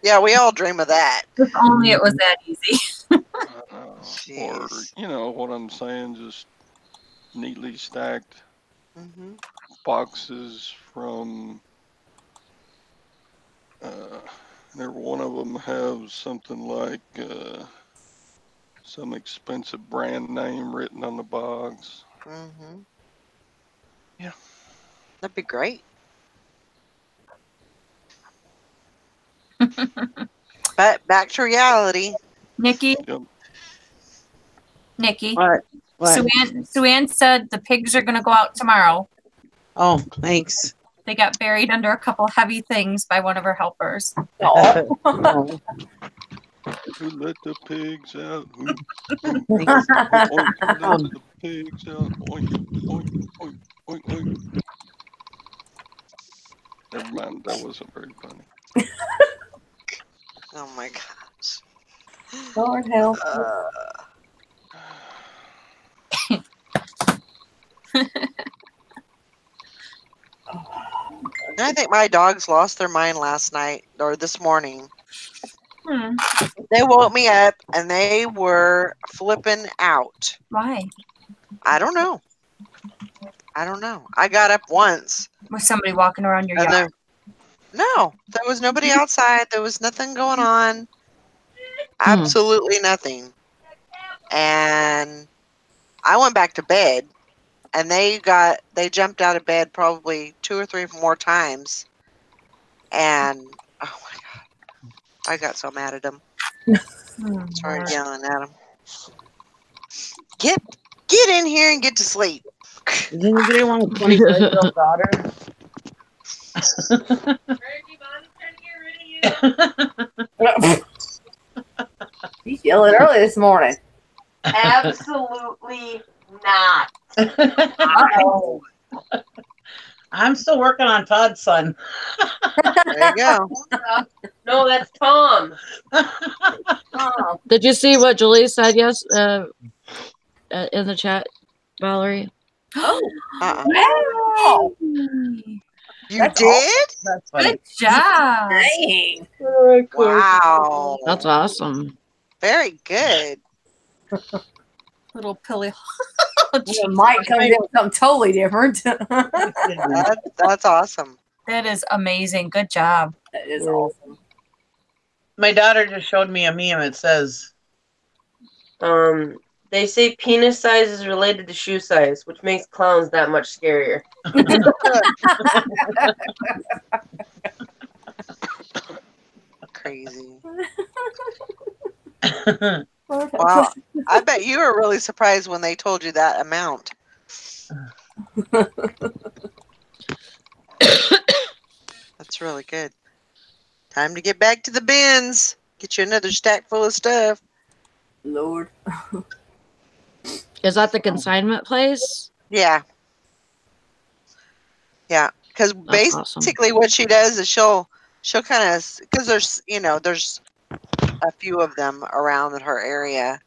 Yeah, we all dream of that. If only it was that easy. Or, Jeez. you know what I'm saying, just neatly stacked Hmm. boxes from every one of them have something like some expensive brand name written on the box. Hmm. Yeah. That'd be great. But back to reality. Nikki, Yep. Nikki. What? What? Sue-Ann said the pigs are going to go out tomorrow. Oh, thanks. They got buried under a couple heavy things by one of her helpers. Oh, Who let the pigs out? Who thanks. let the pigs out? Oink, oink, oink, oink, oink. Never mind, that wasn't very funny. Oh my gosh. Lord help. I think my dogs lost their mind last night or this morning. Hmm. They woke me up and they were flipping out. Why? I don't know. I got up once. Was somebody walking around your And yard? no, there was nobody outside. There was nothing going on. Absolutely nothing. And I went back to bed, and they jumped out of bed probably 2 or 3 more times. And oh my god, I got so mad at them. Started yelling at them. Get in here and get to sleep. Does anybody want a 25-year-old daughter? He's yelling early this morning. Absolutely not. Oh, I'm still working on Todd's son. There you go. No, that's Tom. oh. Did you see what Julie said in the chat, Valerie? Oh. Uh-uh. Wow. You That's did? That's funny. Good job. Dang. Wow. That's awesome. Very good. Little pilly. When Mike comes in with something totally different. That's awesome. That is amazing. Good job. That is awesome. My daughter just showed me a meme. It says, They say penis size is related to shoe size, which makes clowns that much scarier. Crazy. Wow. Wow. I bet you were really surprised when they told you that amount. That's really good. Time to get back to the bins. Get you another stack full of stuff. Lord. Is that the consignment place? Yeah. Yeah. Because That's awesome. basically what she does is she'll kind of, because there's a few of them around her area.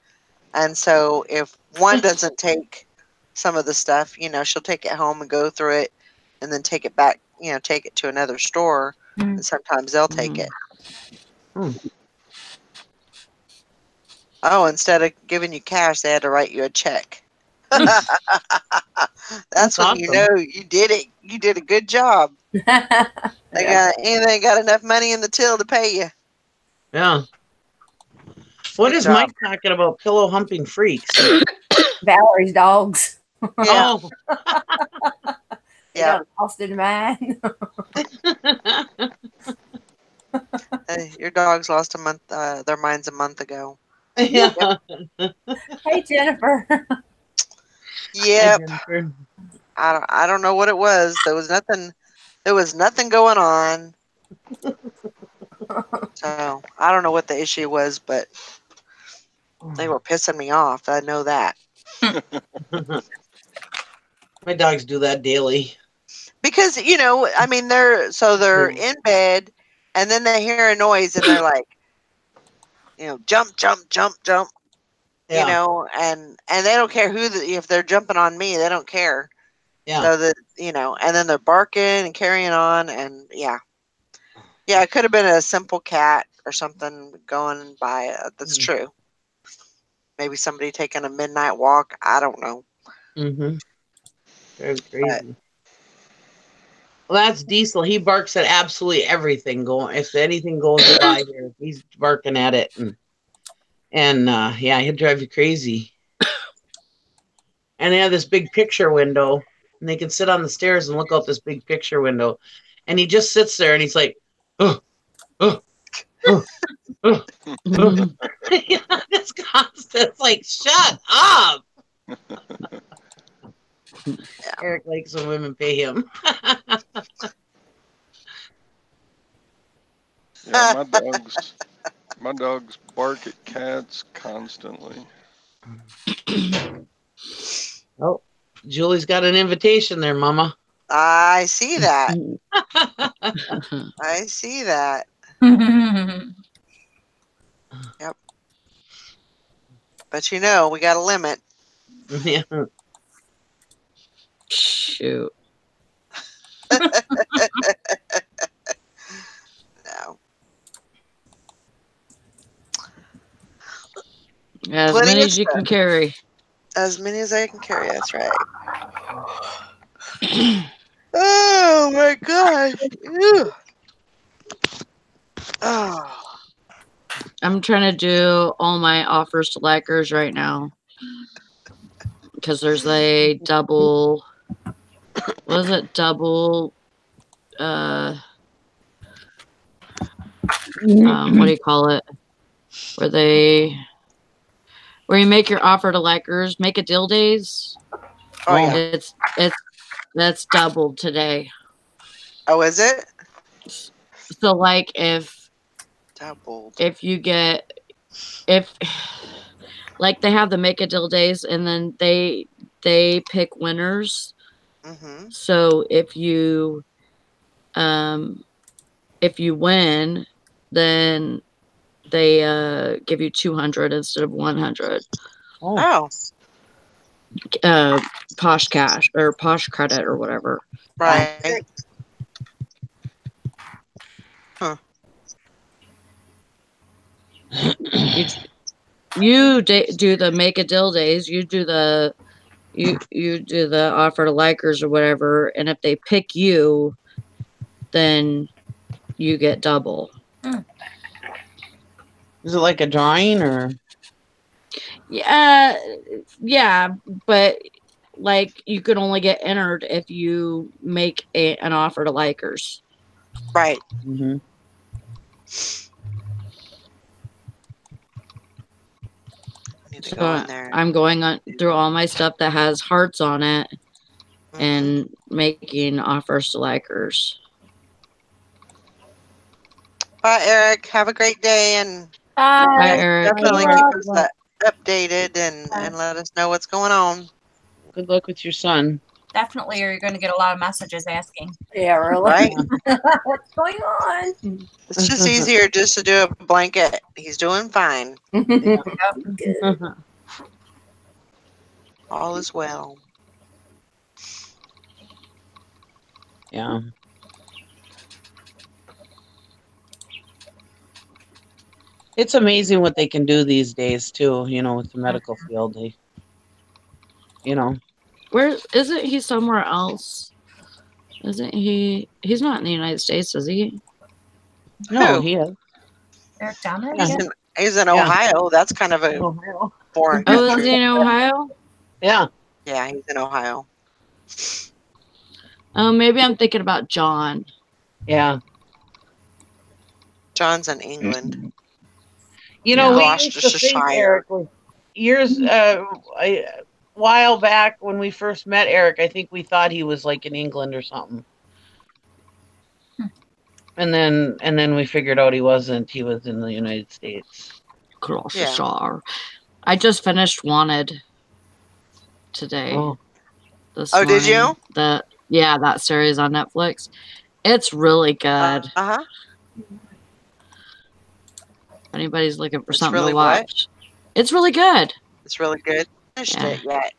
And so if one doesn't take some of the stuff, she'll take it home and go through it and then take it back, take it to another store. And sometimes they'll take it. Oh, instead of giving you cash, they had to write you a check. That's when awesome. you know you did it. You did a good job. They got enough money in the till to pay you. yeah. What Good is job. Mike talking about? Pillow humping freaks. Valerie's dogs. Yeah. Oh. They got lost in mine. Hey, your dogs lost their minds a month ago. Yeah. Hey, Jennifer. Yep. Jennifer. I don't know what it was. There was nothing going on. So I don't know what the issue was, but they were pissing me off. I know that. My dogs do that daily. Because they're in bed and then they hear a noise and they're like, jump, jump, jump, jump. Yeah. And they don't care if they're jumping on me, they don't care. Yeah. So that and then they're barking and carrying on, and yeah, it could have been a simple cat or something going by. That's true. Maybe somebody taking a midnight walk. I don't know. Very crazy. Well, that's Diesel. He barks at absolutely everything going. If anything goes by here, he's barking at it, and yeah, he'll drive you crazy. And they have this big picture window, and they can sit on the stairs and look out this big picture window, and he just sits there and he's like, It's constant. It's like, shut up. Eric likes when women pay him. Yeah, my dogs bark at cats constantly. Oh, Julie's got an invitation there, Mama. I see that. I see that. Yep. But we got a limit. Yeah. Shoot. No. As Plenty many of as you can stuff. carry. As many as I can carry. That's right. Oh my gosh. Ew. Oh. I'm trying to do all my offers to likers right now. Because there's a double. What is it? Double. What do you call it? Where you make your offer to likers, make a deal days. Oh yeah. That's doubled today. Oh, is it? So like if Doubled. you get like they have the make a deal days, and then they pick winners. Mm-hmm. So if you win, then they give you 200 instead of 100. Oh, Posh cash or posh credit or whatever. right. Huh. You do the make a deal days. You do the offer to likers or whatever, and if they pick you, then you get double. Is it like a drawing or? Yeah, but like you can only get entered if you make an offer to likers. Right. Mm-hmm. I need to So go in there. I'm going on through all my stuff that has hearts on it and making offers to likers. Bye, Eric. Have a great day, and Bye, Eric. definitely keep us updated and let us know what's going on. Good luck with your son. Definitely, you're going to get a lot of messages asking. Yeah, really. Right? What's going on? It's just easier just to do a blanket. He's doing fine. Good. All is well. Yeah. It's amazing what they can do these days too, with the medical field. Where isn't he somewhere else? Isn't he? He's not in the United States, is he? No, Who? he is. Eric Dahmer? He's in Ohio. That's kind of a foreign Oh, is country. he in Ohio? Yeah. Yeah, he's in Ohio. Oh, maybe I'm thinking about John. Yeah. John's in England. We used to think Eric was years a while back when we first met Eric. I think we thought he was like in England or something. And then we figured out he wasn't. He was in the United States. Gloucestershire. I just finished Wanted today. This morning. Did you? That series on Netflix. It's really good. Uh-huh. If anybody's looking for It's something really to watch. It's really good. It's really good. Finished it yet.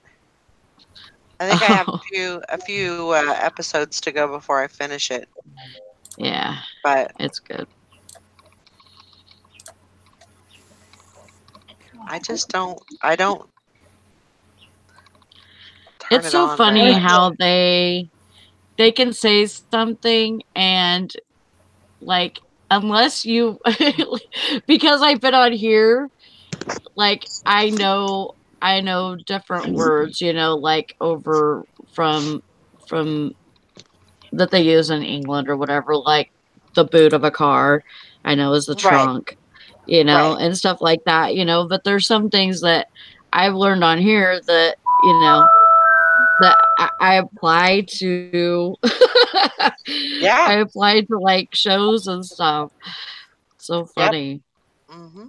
I think I have a few episodes to go before I finish it. Yeah. But it's good. I don't It's so funny how they can say something and like unless you because I've been on here, like I know different words, like over from that they use in England or whatever, like the boot of a car, I know is the trunk, and stuff like that, but there's some things that I've learned on here that, that I apply to I applied to like shows and stuff. So funny. Mm-hmm.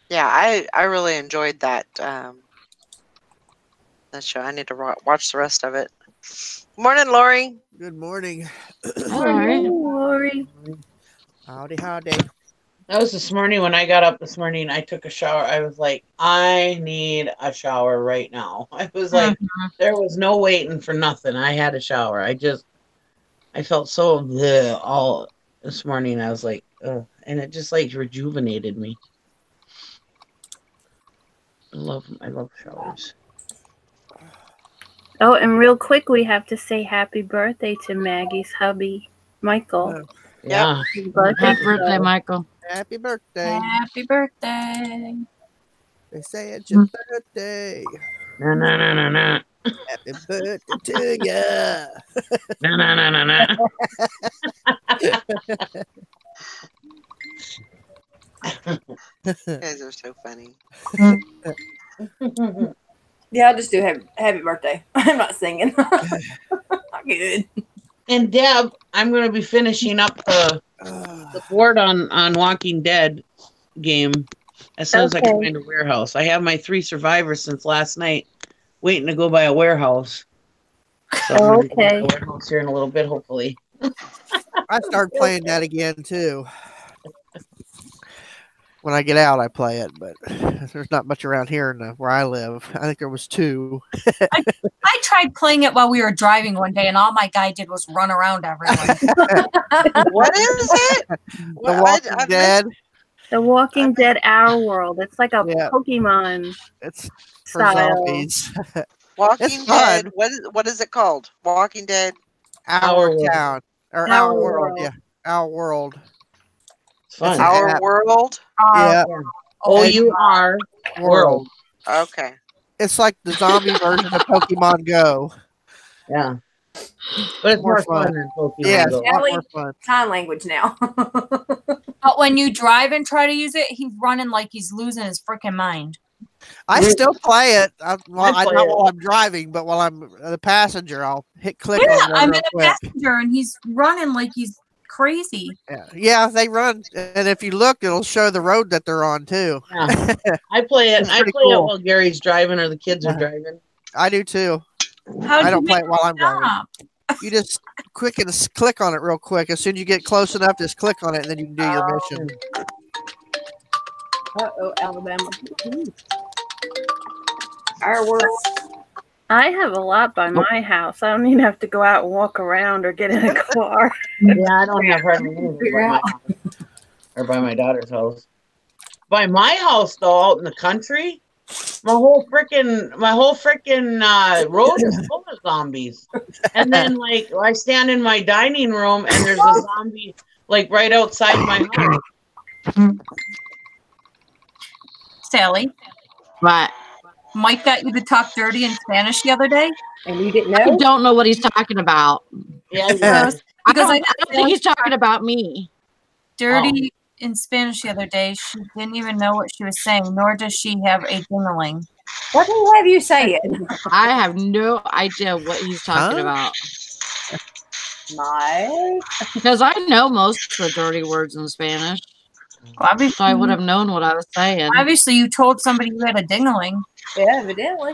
Yeah, I really enjoyed that that show. I need to watch the rest of it. Morning, Lori. Good morning. Morning, Lori. Howdy, howdy. That was this morning when I got up this morning. I took a shower. I was like, I need a shower right now. I was like, there was no waiting for nothing. I had a shower. I felt so bleh all this morning. I was like, ugh. And it just like rejuvenated me. I love showers. Oh, and real quick, we have to say happy birthday to Maggie's hubby, Michael. Yeah. Happy birthday, Happy birthday, Michael. Happy birthday. Happy birthday. They say it's your birthday. No. Happy birthday to ya. No. You guys are so funny. Yeah, I'll just do happy birthday. I'm not singing. I'm good. And Deb, I'm going to be finishing up the board on Walking Dead. game as soon as I can Okay. find a warehouse. I have my 3 survivors since last night, waiting to go by a warehouse. So I'm gonna be going to Okay. a warehouse here in a little bit, hopefully. I started playing that again too. When I get out, I play it, but there's not much around here where I live. I think there was 2. I tried playing it while we were driving one day, and all my guy did was run around everyone. What is it? The Well, Walking I've Dead. The Walking Dead Our World. It's like a Yeah. Pokemon It's for style. zombies. Walking It's fun. Dead. What is it called? Walking Dead. Our World. town or Our our world. World. Yeah, our world. It's fun. It's an Our app. World. Yeah, OUR world. Okay. It's like the zombie version of Pokemon Go. Yeah. But it's more fun than Pokemon Yeah, it's Go. a lot more fun. Sign language now. But when you drive and try to use it, he's running like he's losing his freaking mind. I still play it. Not play it. while I'm driving, but while I'm the passenger, I'll hit click Yeah, on one I'm real in a quick. passenger, and he's running like he's crazy. Yeah, they run, and if you look, it'll show the road that they're on too. Yeah. I play it. It's I pretty play it cool. while Gary's driving or the kids are driving. I do too. How'd I you don't play make it while I'm driving. stop? You just click on it real quick. As soon as you get close enough, just click on it, and then you can do your mission. Uh-oh, Alabama. Our world. I have a lot by my house. I don't even have to go out and walk around or get in a car. Yeah, I don't have hardly anything by my house or by my daughter's house. By my house, though, out in the country, my whole freaking road is full of zombies. And then, like, I stand in my dining room and there's a zombie like right outside my house. Sally, But Mike got you to talk dirty in Spanish the other day. And you didn't I know? don't know what he's talking about. Yeah, I don't think he's talking about me. Dirty in Spanish the other day. She didn't even know what she was saying, nor does she have a dingling. What do have you say it? I have no idea what he's talking about. My. Because I know most of the dirty words in Spanish. Obviously, So I would have known what I was saying. Obviously, you told somebody you had a dingling. Yeah, evidently.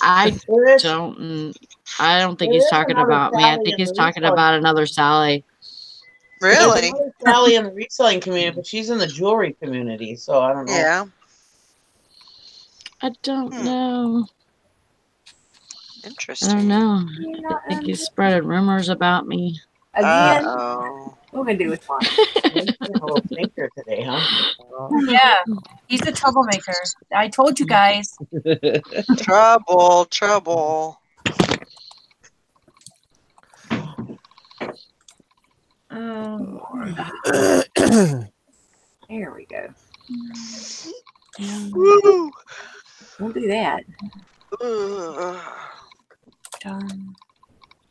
I don't think he's talking about me. I think he's talking about another Sally. Really? There's another Sally in the reselling community, but she's in the jewelry community, so I don't know. Yeah. I don't know. Interesting. I don't know. I think he's spreading rumors about me. Again, Uh-oh. what we gonna do with mine? A little thinker today, huh? Yeah, he's a troublemaker. I told you guys. Trouble. There we go. Woo. Don't do that.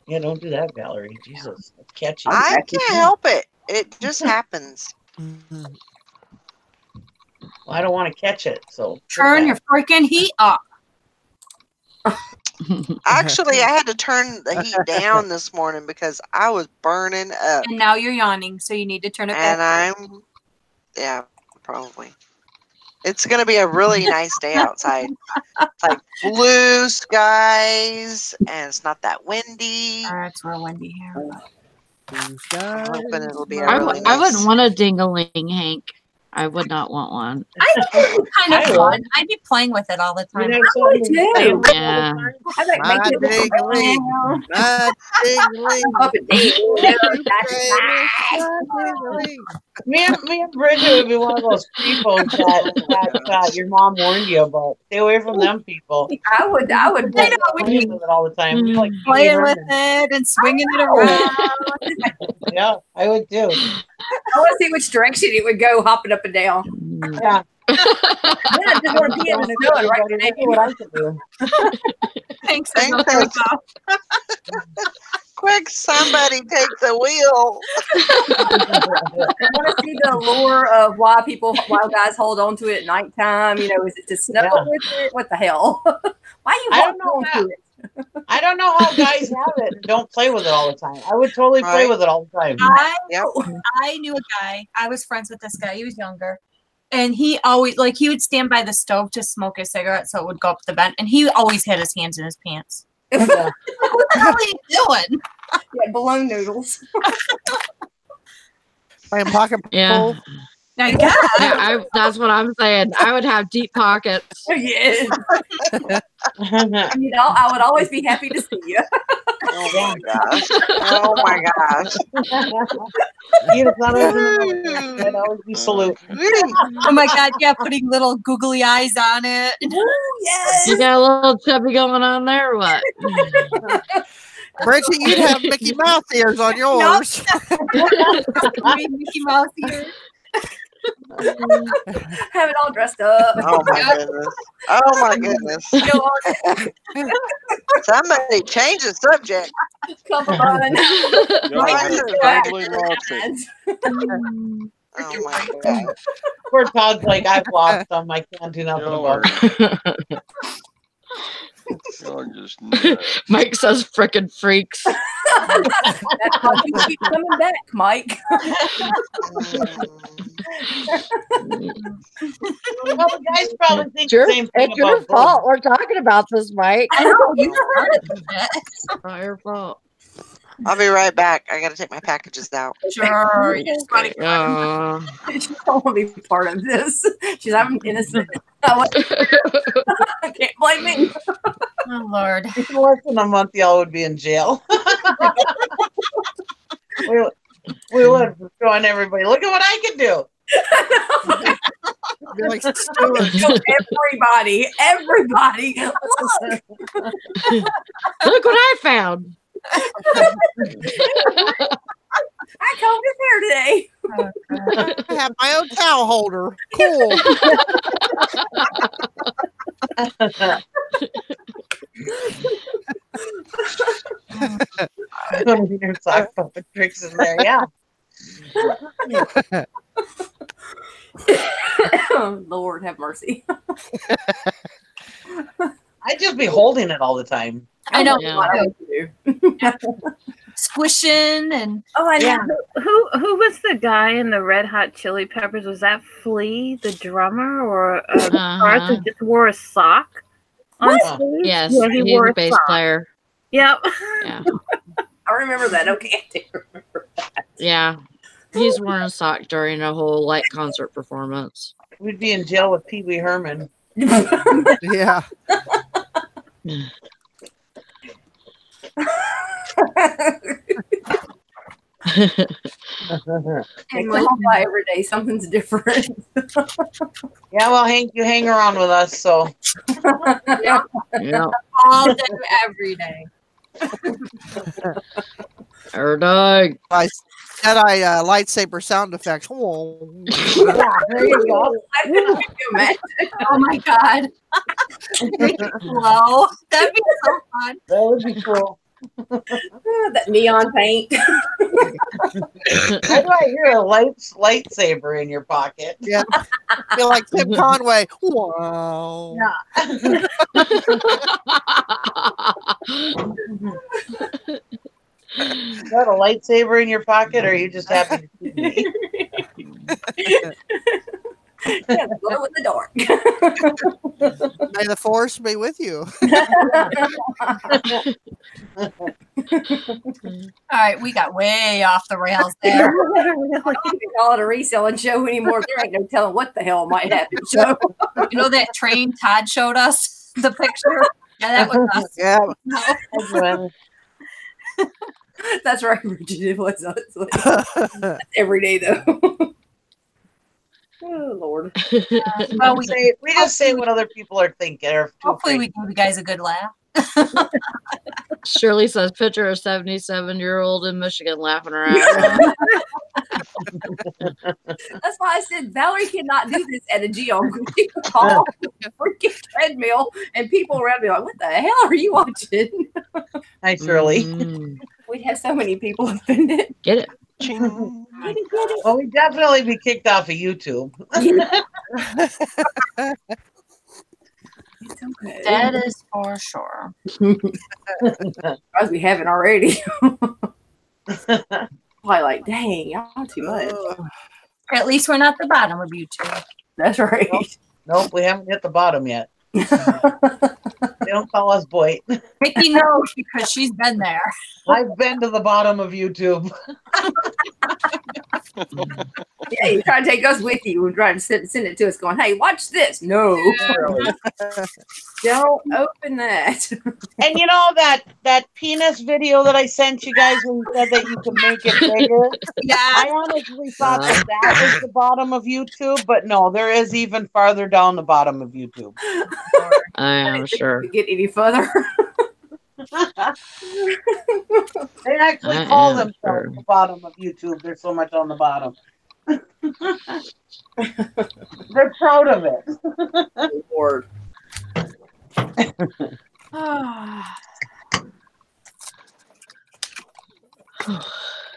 Yeah, don't do that, Valerie. Jesus, that's catchy. I can't help it. It just happens. Well, I don't want to catch it, so Turn your freaking heat up. Actually, I had to turn the heat down this morning because I was burning up. And now you're yawning, so you need to turn it And back. yeah, probably. It's going to be a really nice day outside. It's like blue skies, and it's not that windy. That's real windy here. I'm hoping it'll be a I really wouldn't nice. want a ding-a-ling, Hank. I would not want one. I think it'd be kind of I fun. would. I'd be playing with it all the time. I would too. Yeah. I like My make it ding-a-ling. My ding-a-ling. up and Me and Bridget would be one of those people that your mom warned you about. Stay away from them people. I would I know, Playing with it all the time. You're like playing Pee Wee with Herman. it and swinging it around. Yeah, I would too. I want to see which direction it would go, hopping up and down. Yeah. Then I just want to be in the snow and right That's what I could do. Thanks. Thanks. Quick, somebody take the wheel. I want to see the allure of why guys hold on to it at nighttime. You know, is it to snuggle with it? What the hell? Why you I don't holding know on to it? I don't know how guys have it and don't play with it all the time. I would totally play Right. with it all the time. I Yep. knew a guy. I was friends with this guy. He was younger. And he always, like, he would stand by the stove to smoke a cigarette so it would go up the vent. And he always had his hands in his pants. Yeah. What the hell are you doing? Yeah, balloon noodles. Playing pocket Yeah. pool. Now you got Yeah, that's what I'm saying. I would have deep pockets. Yeah. I mean, I would always be happy to see you. Oh my gosh. Oh my gosh. I'd always be salute. Oh my God, yeah, putting little googly eyes on it. Oh, yes. You got a little chubby going on there, or what? Bridget, you'd have Mickey Mouse ears on yours. Mickey Mouse ears. Have it all dressed up. Oh my goodness. Oh my goodness. Somebody change the subject. Come on. Y'all have totally lost it. Oh my god. Poor Todd's like, I've lost them. I can't do nothing Y'all about are, it. y'all are just nuts. Mike says frickin' freaks. That's why you keep coming back, Mike. Well, the guys probably think Sure, the same thing it's your about fault. We're talking about this, Mike. I know, you started it. It's not your fault. I'll be right back. I gotta take my packages out. Sure, you're just funny. She don't want to be part of this. She's I'm innocent. I can't blame me. Oh Lord. In less than a month, y'all would be in jail. we would showing everybody, look at what I can do. You're like Stewart. Everybody, look. Look what I found. I combed his hair today. I have my own towel holder. Cool. Gonna be your sock puppet tricks in there, yeah. Lord have mercy. I'd just be holding it all the time. I know. Yeah. Squishing and Oh, I know. Yeah. Who was the guy in the Red Hot Chili Peppers? Was that Flea, the drummer, or a guitarist who just wore a sock on stage? Yes, Yeah, he he's wore a a bass sock. player. Yep. Yeah. I remember that. Okay, I do remember that. Yeah. He's wearing a sock during a whole light concert performance. We'd be in jail with Pee Wee Herman. Yeah. I come by every day. Something's different. Yeah, well, Hank, you hang around with us, so Yeah. all day, every day. Every day. I Jedi lightsaber sound effects. Oh. yeah, there you go. I couldn't you imagine. Oh my God. Hello. That'd be so fun. That would be cool. That neon paint. How do I hear a lightsaber in your pocket? Yeah. Feel like Tim Conway. Wow. Is that a lightsaber in your pocket, or are you just happy to see me? Yeah, glow in the dark. May the force be with you. All right, we got way off the rails there. I don't even call it a reselling show anymore. There ain't no telling what the hell might happen. So You know that train Todd showed us the picture? Yeah, that was us. Yeah. No. that's right, Bridget. It was that's every day though. Oh Lord. Well, we just say what other people are thinking. Or hopefully we give you guys a good laugh. Shirley says, picture a 77-year-old in Michigan laughing her ass off. That's why I said Valerie cannot do this at a gym. She could call a freaking treadmill and people around me like, what the hell are you watching? Hi, Shirley. We'd have so many people offended. Get it? Well, we'd definitely be kicked off of YouTube. It's okay. That is for sure. As we haven't already. Probably like, dang, y'all too much. At least we're not the bottom of YouTube. That's right. Nope, we haven't hit the bottom yet. They don't call us Boyd. Mickey knows because she's been there. I've been to the bottom of YouTube. Yeah, you try to take us with you. We're trying to send it to us going, hey, watch this. No. Don't open that. And you know that penis video that I sent you guys when you said that you could make it bigger? Yeah. I honestly thought that was the bottom of YouTube, but no, there is even farther down the bottom of YouTube. I am sure. Get any further? They actually call themselves the bottom of YouTube. There's so much on the bottom. They're proud of it. Lord.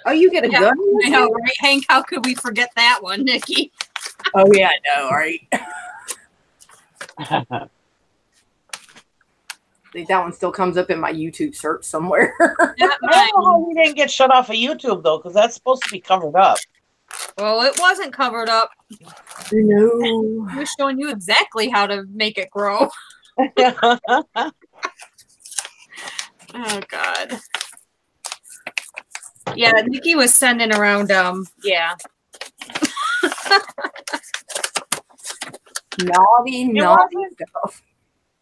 Oh, you get a gun? I know, right, Hank? How could we forget that one, Nikki? Oh, yeah, I know, right? I think that one still comes up in my YouTube search somewhere. I don't know how we didn't get shut off of YouTube, though, because that's supposed to be covered up. Well, it wasn't covered up. No. We're showing you exactly how to make it grow. Oh, God. Yeah, Nikki was sending around, yeah. Naughty stuff.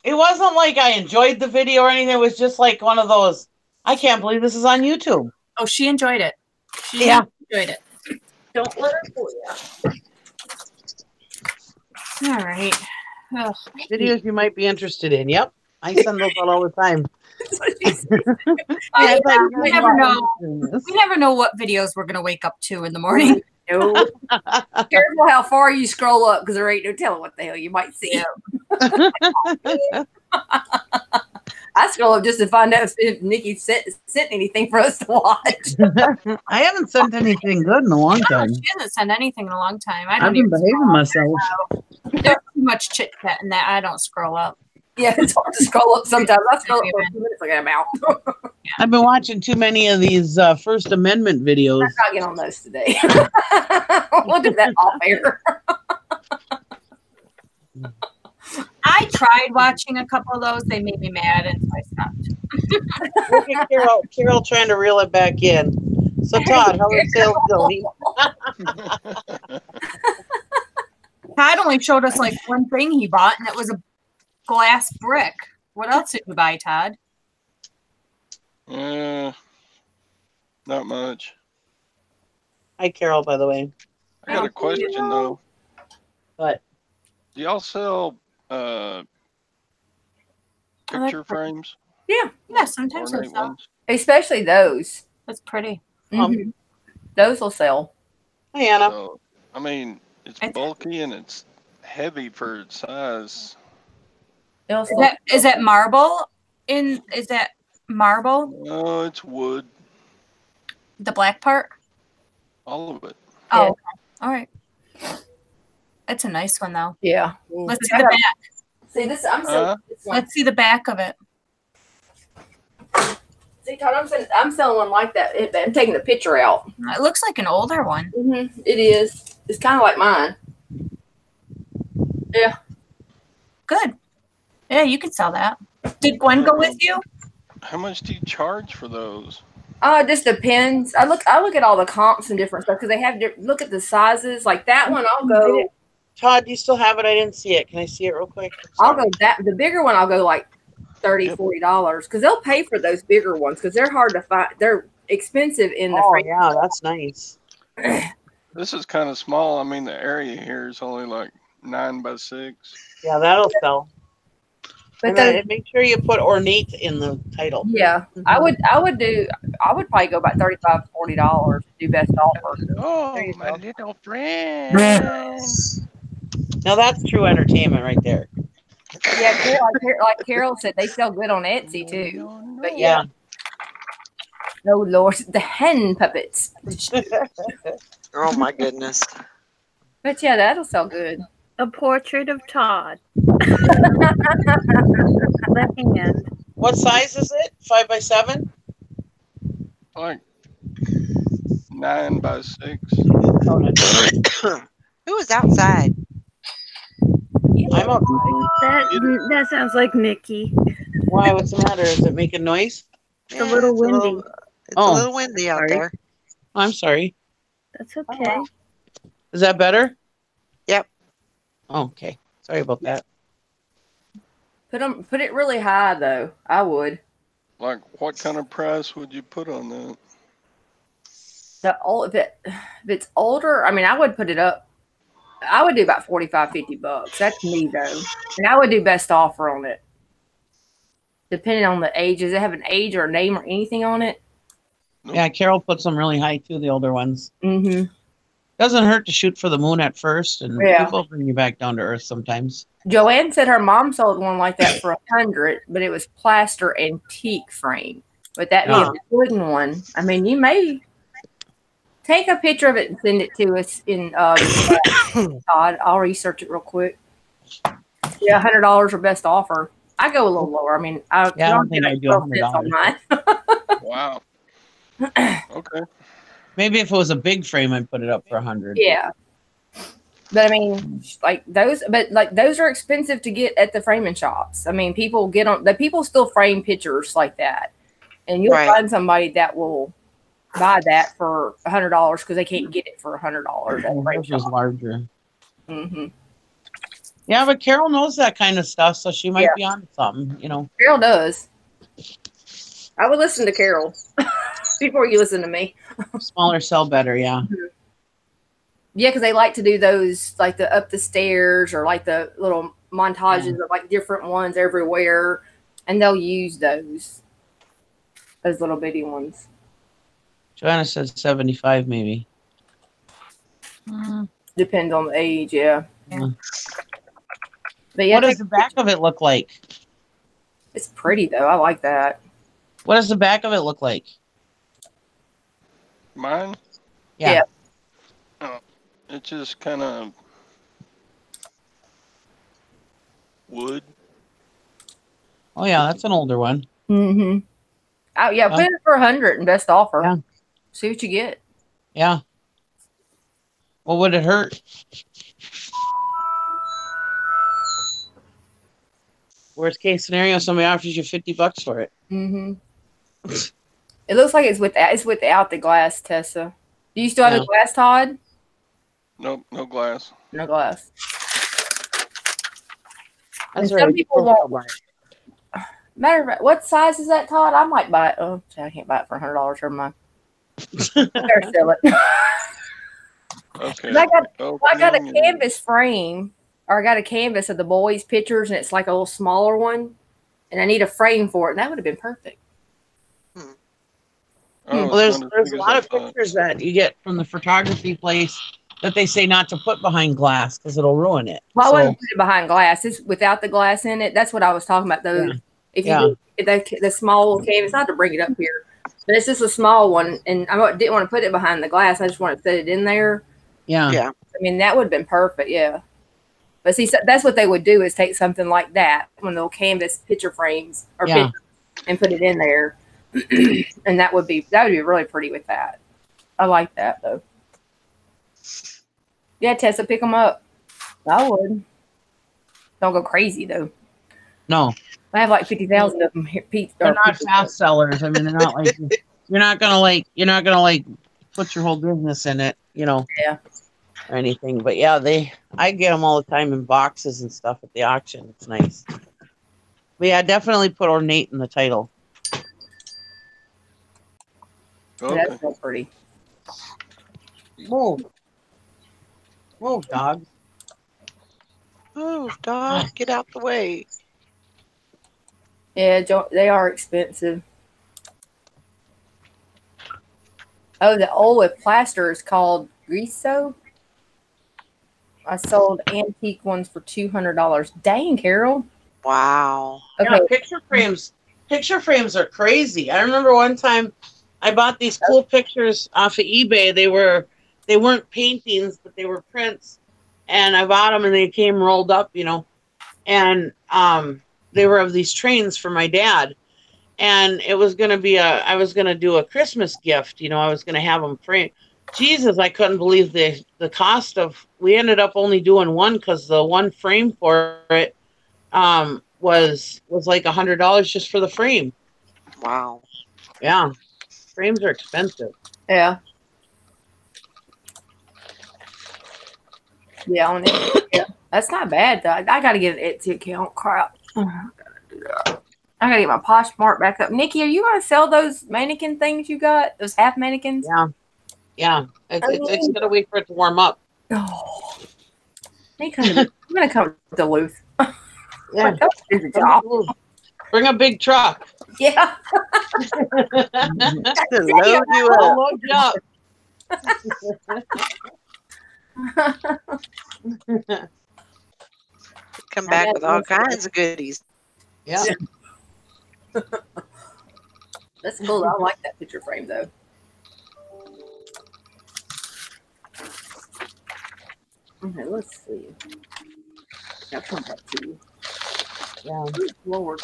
It wasn't like I enjoyed the video or anything. It was just like one of those, I can't believe this is on YouTube. Oh, she enjoyed it. She enjoyed it. Don't let her fool you. All right. Ugh. Videos you might be interested in. Yep. I send those out all the time. We never know. We never know what videos we're gonna wake up to in the morning. No. Careful how far you scroll up because there ain't no telling what the hell you might see. I scroll up just to find out if Nikki sent anything for us to watch. I haven't sent anything good in a long time. She hasn't sent anything in a long time. I've been behaving myself. There's too much chit chat in that. I don't scroll up. Yeah, it's hard to scroll up sometimes. I scroll up for a few minutes, like I'm out. I've been watching too many of these First Amendment videos. I'm not getting on those today. We'll do that off air. I tried watching a couple of those. They made me mad, and so I stopped. Look at Carol trying to reel it back in. So, Todd, how are sales going? Todd only showed us like one thing he bought, and it was a glass brick. What else did you buy, Todd? Not much. Hi, Carol, by the way. I got a question, though. What? Do y'all sell picture frames? Yeah, sometimes Ornate they'll sell. ones? Especially those. That's pretty. Those will sell. Hey, Anna. So, I mean, it's bulky and it's heavy for its size. Is that marble? Is that marble? No, it's wood. The black part? All of it. Oh, okay. All right. It's a nice one, though. Yeah. Let's see the back. See this? I'm selling this one. Let's see the back of it. See, Todd, I'm selling one like that. I'm taking the picture out. It looks like an older one. It is. It's kind of like mine. Yeah. Good. Yeah, you could sell that. Did Gwen go with you? How much do you charge for those? It just depends. I look at all the comps and different stuff because they have look at the sizes. Like that one, I'll go. Todd, do you still have it? I didn't see it. Can I see it real quick? I'll go the bigger one. I'll go like $30-$40 because they'll pay for those bigger ones because they're hard to find. They're expensive in the. Oh yeah, that's nice. This is kind of small. I mean, the area here is only like 9 by 6. Yeah, that'll sell. But make sure you put ornate in the title. Yeah, I would probably go about $35-$40 to do best offer. Oh, my little friend. Now that's true entertainment right there. Yeah, like Carol said, they sell good on Etsy too. But yeah. Oh Lord, the hen puppets. Oh my goodness. But yeah, that'll sell good. A portrait of Todd. What size is it? 5 by 7? Like 9 by 6. Who was outside? I'm up. That sounds like Nikki. Why? What's the matter? Is it making noise? It's a little windy. It's a little windy out there. I'm sorry. That's okay. Is that better? Yep. Oh, okay. Sorry about that. Put it really high though. I would. Like, what kind of price would you put on that? If it's older, I mean, I would put it up. I would do about $45-$50. That's me though, and I would do best offer on it, depending on the age. Does it have an age or a name or anything on it? Nope. Yeah, Carol puts them really high too. The older ones. Mm-hmm. Doesn't hurt to shoot for the moon at first, and people bring you back down to earth sometimes. Joanne said her mom sold one like that for $100, but it was plaster antique frame. But that being a wooden one, I mean, you may take a picture of it and send it to us in Todd. I'll research it real quick. Yeah, $100 or best offer. I go a little lower. I mean, I don't think I do $100 on mine. Wow. Okay. Maybe if it was a big frame, I'd put it up for $100. Yeah. But I mean, those are expensive to get at the framing shops. I mean, people still frame pictures like that, and you'll find somebody that will buy that for $100 because they can't get it for $100 at the frame shop. Larger. Mm-hmm. Yeah, but Carol knows that kind of stuff, so she might be on something, you know. Carol does. I would listen to Carol before you listen to me. Smaller sell better, yeah. Mm-hmm. Yeah, because they like to do those, like the up the stairs or like the little montages of like different ones everywhere, and they'll use those little bitty ones. Joanna says 75, maybe. Depends on the age, yeah. But what does the back of it look like? It's pretty though. I like that. What does the back of it look like? Mine? Yeah. Oh, it's just kind of wood. Oh yeah, that's an older one. Mm-hmm. Oh yeah, put it for $100 and best offer. Yeah. See what you get. Yeah. Well, would it hurt? Worst case scenario, somebody offers you $50 for it. Mm-hmm. It looks like it's without the glass, Tessa. Do you still have the glass, Todd? Nope, no glass. No glass. That's some people won't. Matter of fact, what size is that, Todd? I might buy it. Oh, I can't buy it for $100 or mine. Better sell it. Okay. I got a canvas frame, or I got a canvas of the boys' pictures, and it's like a little smaller one, and I need a frame for it, and that would have been perfect. Oh, well, there's a lot of pictures that you get from the photography place that they say not to put behind glass because it'll ruin it. Well, I wouldn't put it behind glass. It's without the glass in it. That's what I was talking about. Though, if you do the small canvas, not to bring it up here, but it's just a small one, and I didn't want to put it behind the glass. I just wanted to put it in there. Yeah. I mean, that would have been perfect. Yeah. But see, that's what they would do is take something like that, one of those canvas picture frames or pictures, and put it in there, and that would be really pretty with that. I like that though. Yeah, Tessa, pick them up. I would. Don't go crazy though. No. I have like 50,000 of them here. They're not fast sellers. I mean, they're not like you're not gonna put your whole business in it, you know. Yeah. Or anything, but yeah, I get them all the time in boxes and stuff at the auction. It's nice. But yeah, definitely put ornate in the title. Okay. That's so pretty. Move, dog. Move, dog. Get out the way. Yeah, they are expensive. Oh, the old with plaster is called Griso. I sold antique ones for $200. Dang, Carol. Wow. Okay. Yeah, picture frames are crazy. I remember one time I bought these cool pictures off of eBay. They weren't paintings, but they were prints. And I bought them and they came rolled up, you know. And they were of these trains for my dad. And it was going to be I was going to do a Christmas gift, you know. I was going to have them Jesus, I couldn't believe the cost of. We ended up only doing one because the one frame for it was like $100 just for the frame. Wow. Yeah, frames are expensive. Yeah. Yeah, on it. Yeah. That's not bad though. I gotta get an Etsy account. Crap. I gotta get my Poshmark back up. Nikki, are you gonna sell those mannequin things you got? Those half mannequins? Yeah. It's gonna wait for it to warm up. Oh. I'm gonna come to Duluth. Yeah. Do the job. Bring a big truck. Yeah. Load you up. Load you up. Come back with all kinds of goodies. Yeah. That's cool. I like that picture frame though. Okay, let's see. I'll come back to you. Yeah. Good Lord.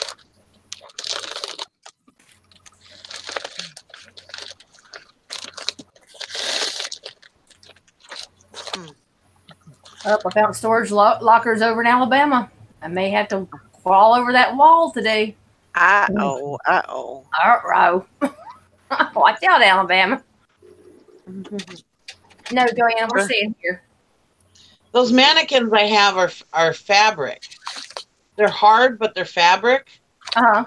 Up, I found storage lockers over in Alabama. I may have to crawl over that wall today. Uh-oh. Uh-oh. Watch out, Alabama. No, Joanna, we're staying here. Those mannequins I have are fabric. They're hard, but they're fabric. Uh-huh.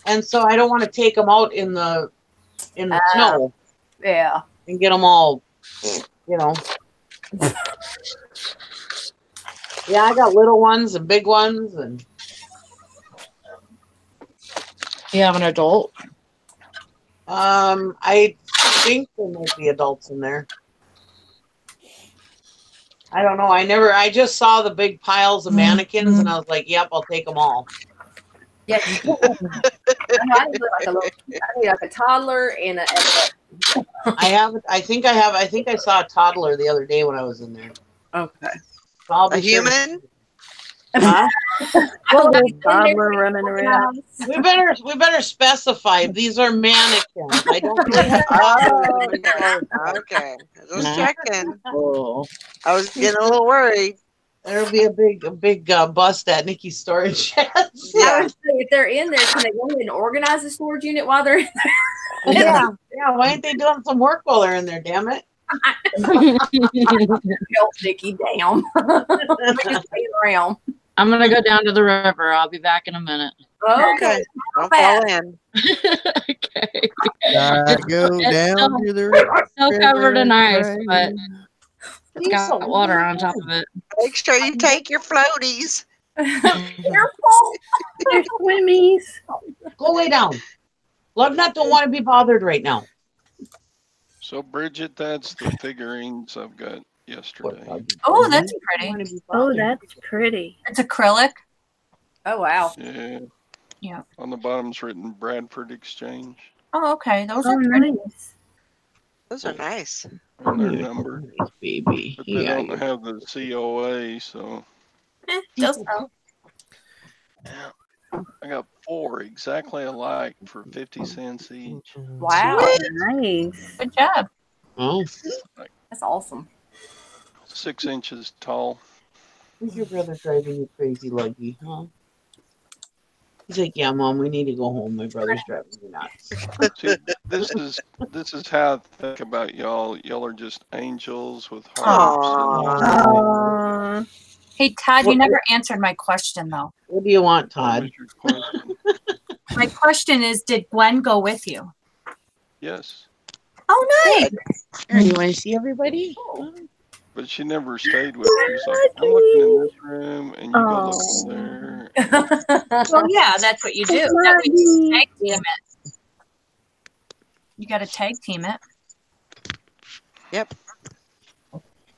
And so I don't want to take them out in the snow. Yeah. And get them all, you know. Yeah, I got little ones and big ones, and You have an adult? I think there might be adults in there. I don't know. I just saw the big piles of mannequins, and I was like, "Yep, I'll take them all." Yeah. I need like a toddler and I think I saw a toddler the other day when I was in there. Okay. So I'll be A human? Huh? Well, toddler running around. We better specify these are mannequins. I don't really have Okay. Just checking. Oh. I was getting a little worried. There'll be a big bust at Nikki's storage shed. Yeah. If they're in there, can they go ahead and organize the storage unit while they're in there? Yeah. Why ain't they doing some work while they're in there? Damn it. Help Nikki, damn. Around. I'm gonna go down to the river. I'll be back in a minute. Okay. Don't fall in. Okay. Go It's down to the river. Still covered in ice, but it's Diesel, got water on top of it. Make sure you take your floaties. Careful. There's swimmies. Go lay down. Lovenut don't want to be bothered right now. So, Bridget, that's the figurines I've got yesterday. Oh, that's pretty. Oh, that's pretty. It's acrylic. Oh, wow. Yeah. Yeah. On the bottom's written Bradford Exchange. Oh, okay. Those Oh, are pretty. nice. Those are nice. And their number. Baby. But they don't have the COA, so. They'll sell. Yeah. I got 4 exactly alike for 50 cents each. Wow. Nice. Good job. Oh. That's awesome. 6 inches tall. Is your brother driving you crazy, Luggy? Huh? He's like, yeah, Mom, we need to go home. My brother's driving me nuts. See, this is how I think about y'all. Y'all are just angels with hearts. Aww. Hey, Todd, you never answered my question, though. What do you want, What Todd? was your question? My question is, did Gwen go with you? Yes, Oh, nice. Here, you want to see everybody? but she never stayed with me. She's like, I'm looking in this room, and you go look in there. Well, yeah, that's what you do. That way you tag team it. You got to tag team it. Yep.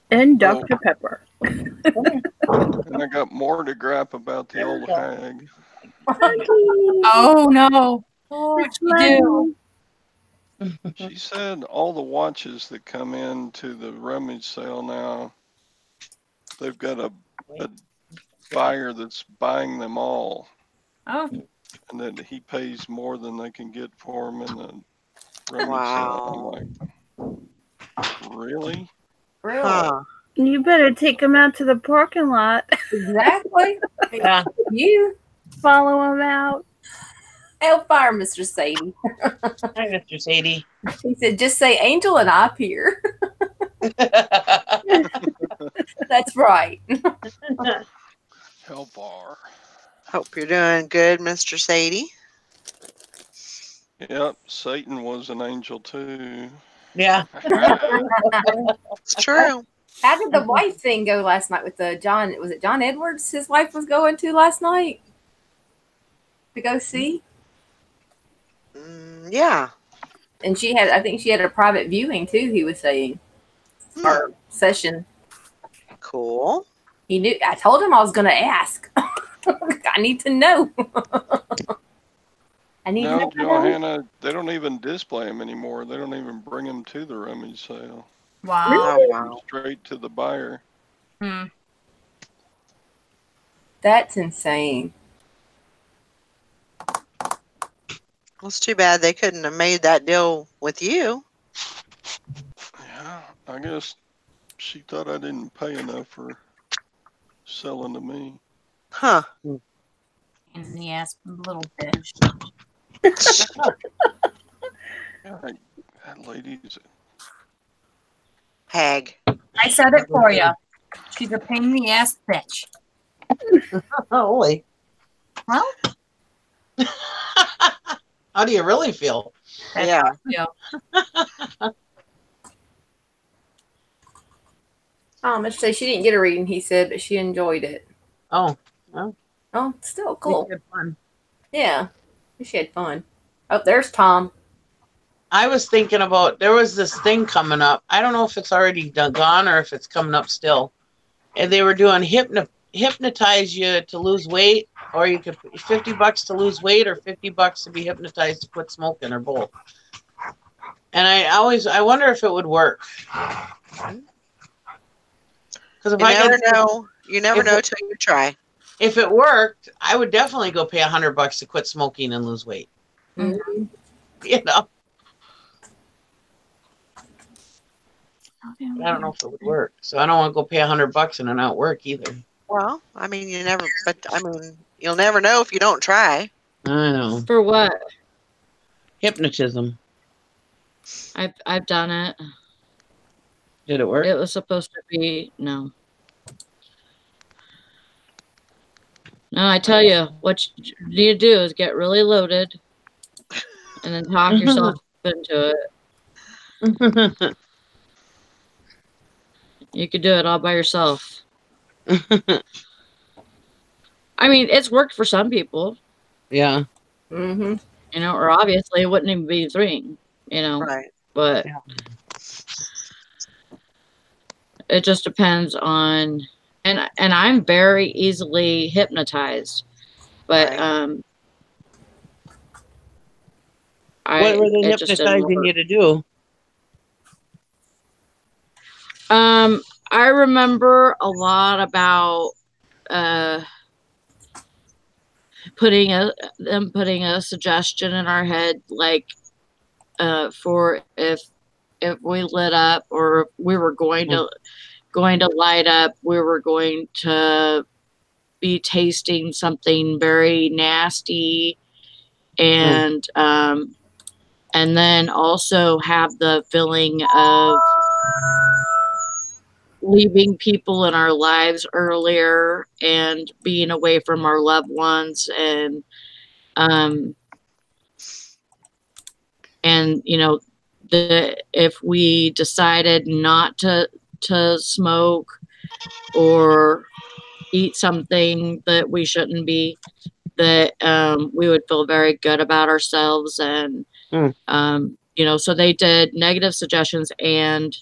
And Dr. Pepper. And I got more to grab about the old hag. Oh, no. What'd you do? She said all the watches that come into the rummage sale now, they've got a buyer that's buying them all, Oh, and that he pays more than they can get for them in the rummage Wow. sale. I'm like, Really? Really? Huh. You better take him out to the parking lot. Exactly. Yeah. You Follow him out. hellfire, Mr. Sadie. Hi, Mr. Sadie. He said, just say Angel and I appear. That's right. Hellbar. Hope you're doing good, Mr. Sadie. Yep, Satan was an angel too. Yeah. It's true. How did the wife thing go last night with the John? Was it John Edwards his wife was going to last night? To go see? Yeah. And she had, I think she had a private viewing too, he was saying. Or session. Cool. He knew, I told him I was going to ask. I need to know. I need No, to know. Johanna, they don't even display them anymore. They don't even bring them to the rummage sale. Wow. Oh, wow. Straight to the buyer. Hmm. That's insane. Well, it's too bad they couldn't have made that deal with you. Yeah, I guess she thought I didn't pay enough for selling to me. Huh. In the ass little bitch. God, that lady's Hag. I said it for you. She's a pain in the ass bitch. Holy. Well, How do you really feel? that's Yeah. how I feel. Mr. Say she didn't get a reading, he said, but she enjoyed it. Oh, well. Oh, still cool. Good fun. Yeah. She had fun. Oh, there's Tom. I was thinking about, there was this thing coming up. I don't know if it's already gone or if it's coming up still. And they were doing hypnotize you to lose weight, or you could $50 to lose weight or $50 to be hypnotized to quit smoking, or both. And I wonder if it would work. Because if You I never could, know. You never know till you try. if it worked, I would definitely go pay $100 to quit smoking and lose weight. Mm-hmm. You know, I don't know if it would work, so I don't want to go pay $100 and it not work either. Well, I mean, you'll never know if you don't try. I know. For what? Hypnotism. I've done it. Did it work? It was supposed to be no. No, I tell you, what you need to do is get really loaded, and then talk yourself into it. You could do it all by yourself. I mean, it's worked for some people. Yeah. Mm-hmm. You know, or obviously it wouldn't even be a thing, you know. Right. But it just depends on, and I'm very easily hypnotized. But Right. What were they hypnotizing you to do? I remember a lot about putting a suggestion in our head, like for if we lit up, or if we were going to light up, we were going to be tasting something very nasty, and then also have the feeling of leaving people in our lives earlier and being away from our loved ones, and you know, if we decided not to smoke or eat something that we shouldn't be, that we would feel very good about ourselves. And you know, so they did negative suggestions and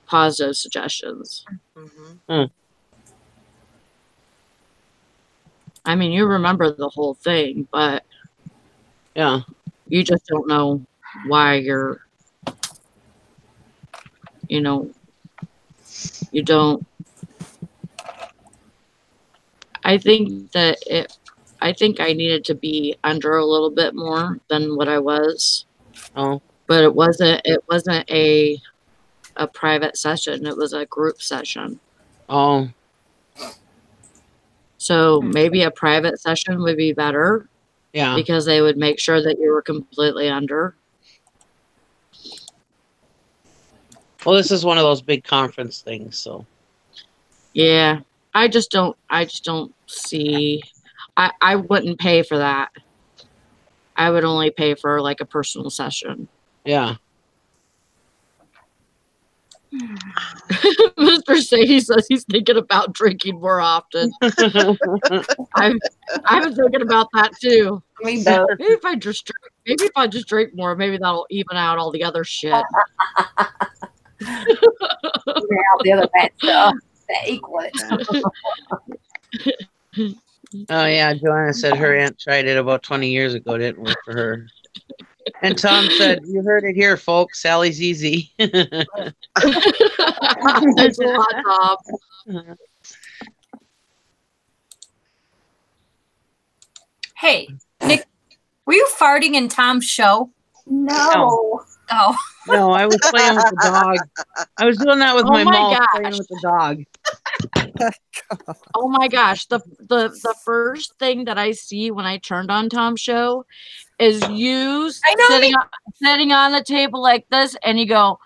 positive suggestions. I mean, you remember the whole thing, but yeah, you just don't know why you're, you know, you don't. I think I needed to be under a little bit more than what I was. Oh, but it wasn't a a private session. It was a group session. Oh, So maybe a private session would be better yeah. because they would make sure that you were completely under. Well, this is one of those big conference things, so. Yeah. I just don't see, I wouldn't pay for that. I would only pay for like a personal session. Yeah. Mr. Sadie says he's thinking about drinking more often. I'm thinking about that too. Me both. Maybe if I just drink more, maybe that'll even out all the other shit. The other bad stuff that equal it. Oh, yeah. Joanna said her aunt tried it about 20 years ago. Didn't work for her. And Tom said, you heard it here, folks. Sally's easy. Thanks a lot, Tom. Hey, Nick, were you farting in Tom's show? No. Oh. No, I was playing with the dog. I was doing that with Oh my my mouth, gosh. playing with the dog. Oh my gosh. The first thing that I see when I turned on Tom's show is you sitting on the table like this, and you go,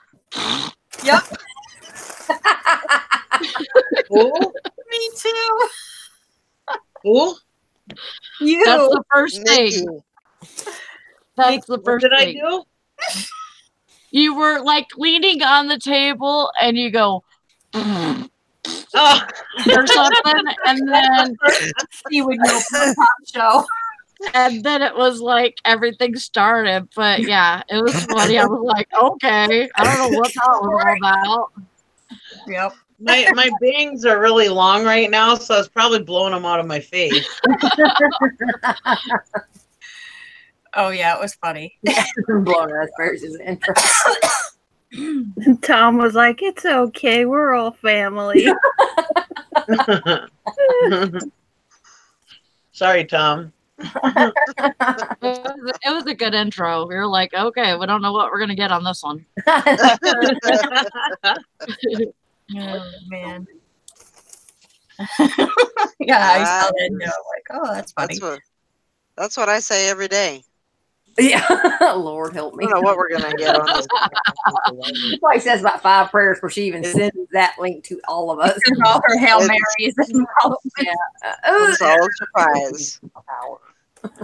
Yep. Who? Me too. Who? You. that's the first Nikki. thing. That's the What first did I thing. do? You were like leaning on the table, and you go, Oh. or something, and then See when you open the Tom show. and then it was like everything started. But yeah, it was funny. I was like, okay, I don't know what that was all about. Yep. My bangs are really long right now, so it's probably blowing them out of my face. Oh yeah, it was funny. Blowing us versus intro. Tom was like, "It's okay. We're all family." Sorry, Tom. It was a good intro. We were like, okay, we don't know what we're gonna get on this one. Oh man. Yeah, I saw that and I was like, oh, that's funny. That's what I say every day. Yeah. Lord help I me. don't know what we're gonna get on this. She probably says about 5 prayers before she even sends that link to all of us. All her Hail Marys and all Yeah. It's all a surprise.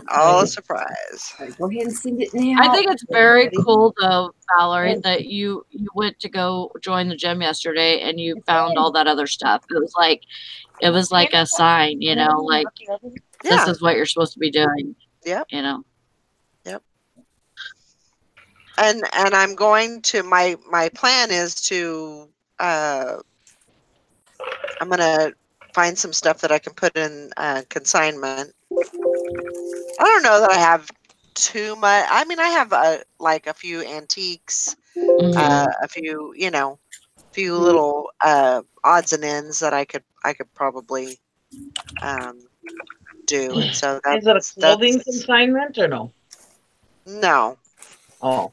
All a surprise. Go ahead and send it now. I think it's very cool though, Valerie, that you went to go join the gym yesterday and you found all that other stuff. It was like a sign, you know, like this is what you're supposed to be doing. Yep. You know. Yep. And I'm going to my plan is to I'm gonna find some stuff that I can put in consignment. I don't know that I have too much. I mean, I have like a few antiques, a few, few little odds and ends that I could probably do. And so Is it a clothing consignment or no? No. Oh.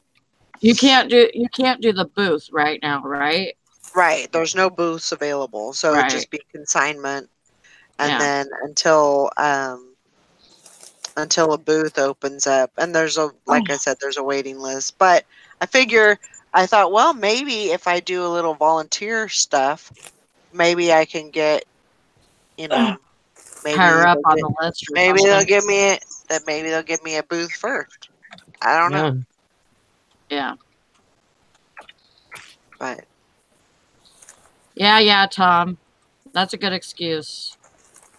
You can't do the booth right now, right? Right. There's no booths available, so it'd just be consignment, and then until a booth opens up, and there's like I said, there's a waiting list. But I thought, well, maybe if I do a little volunteer stuff, maybe I can get, maybe higher up on the list. Maybe they'll give me a booth first. I don't know. Yeah. But yeah, Tom, that's a good excuse.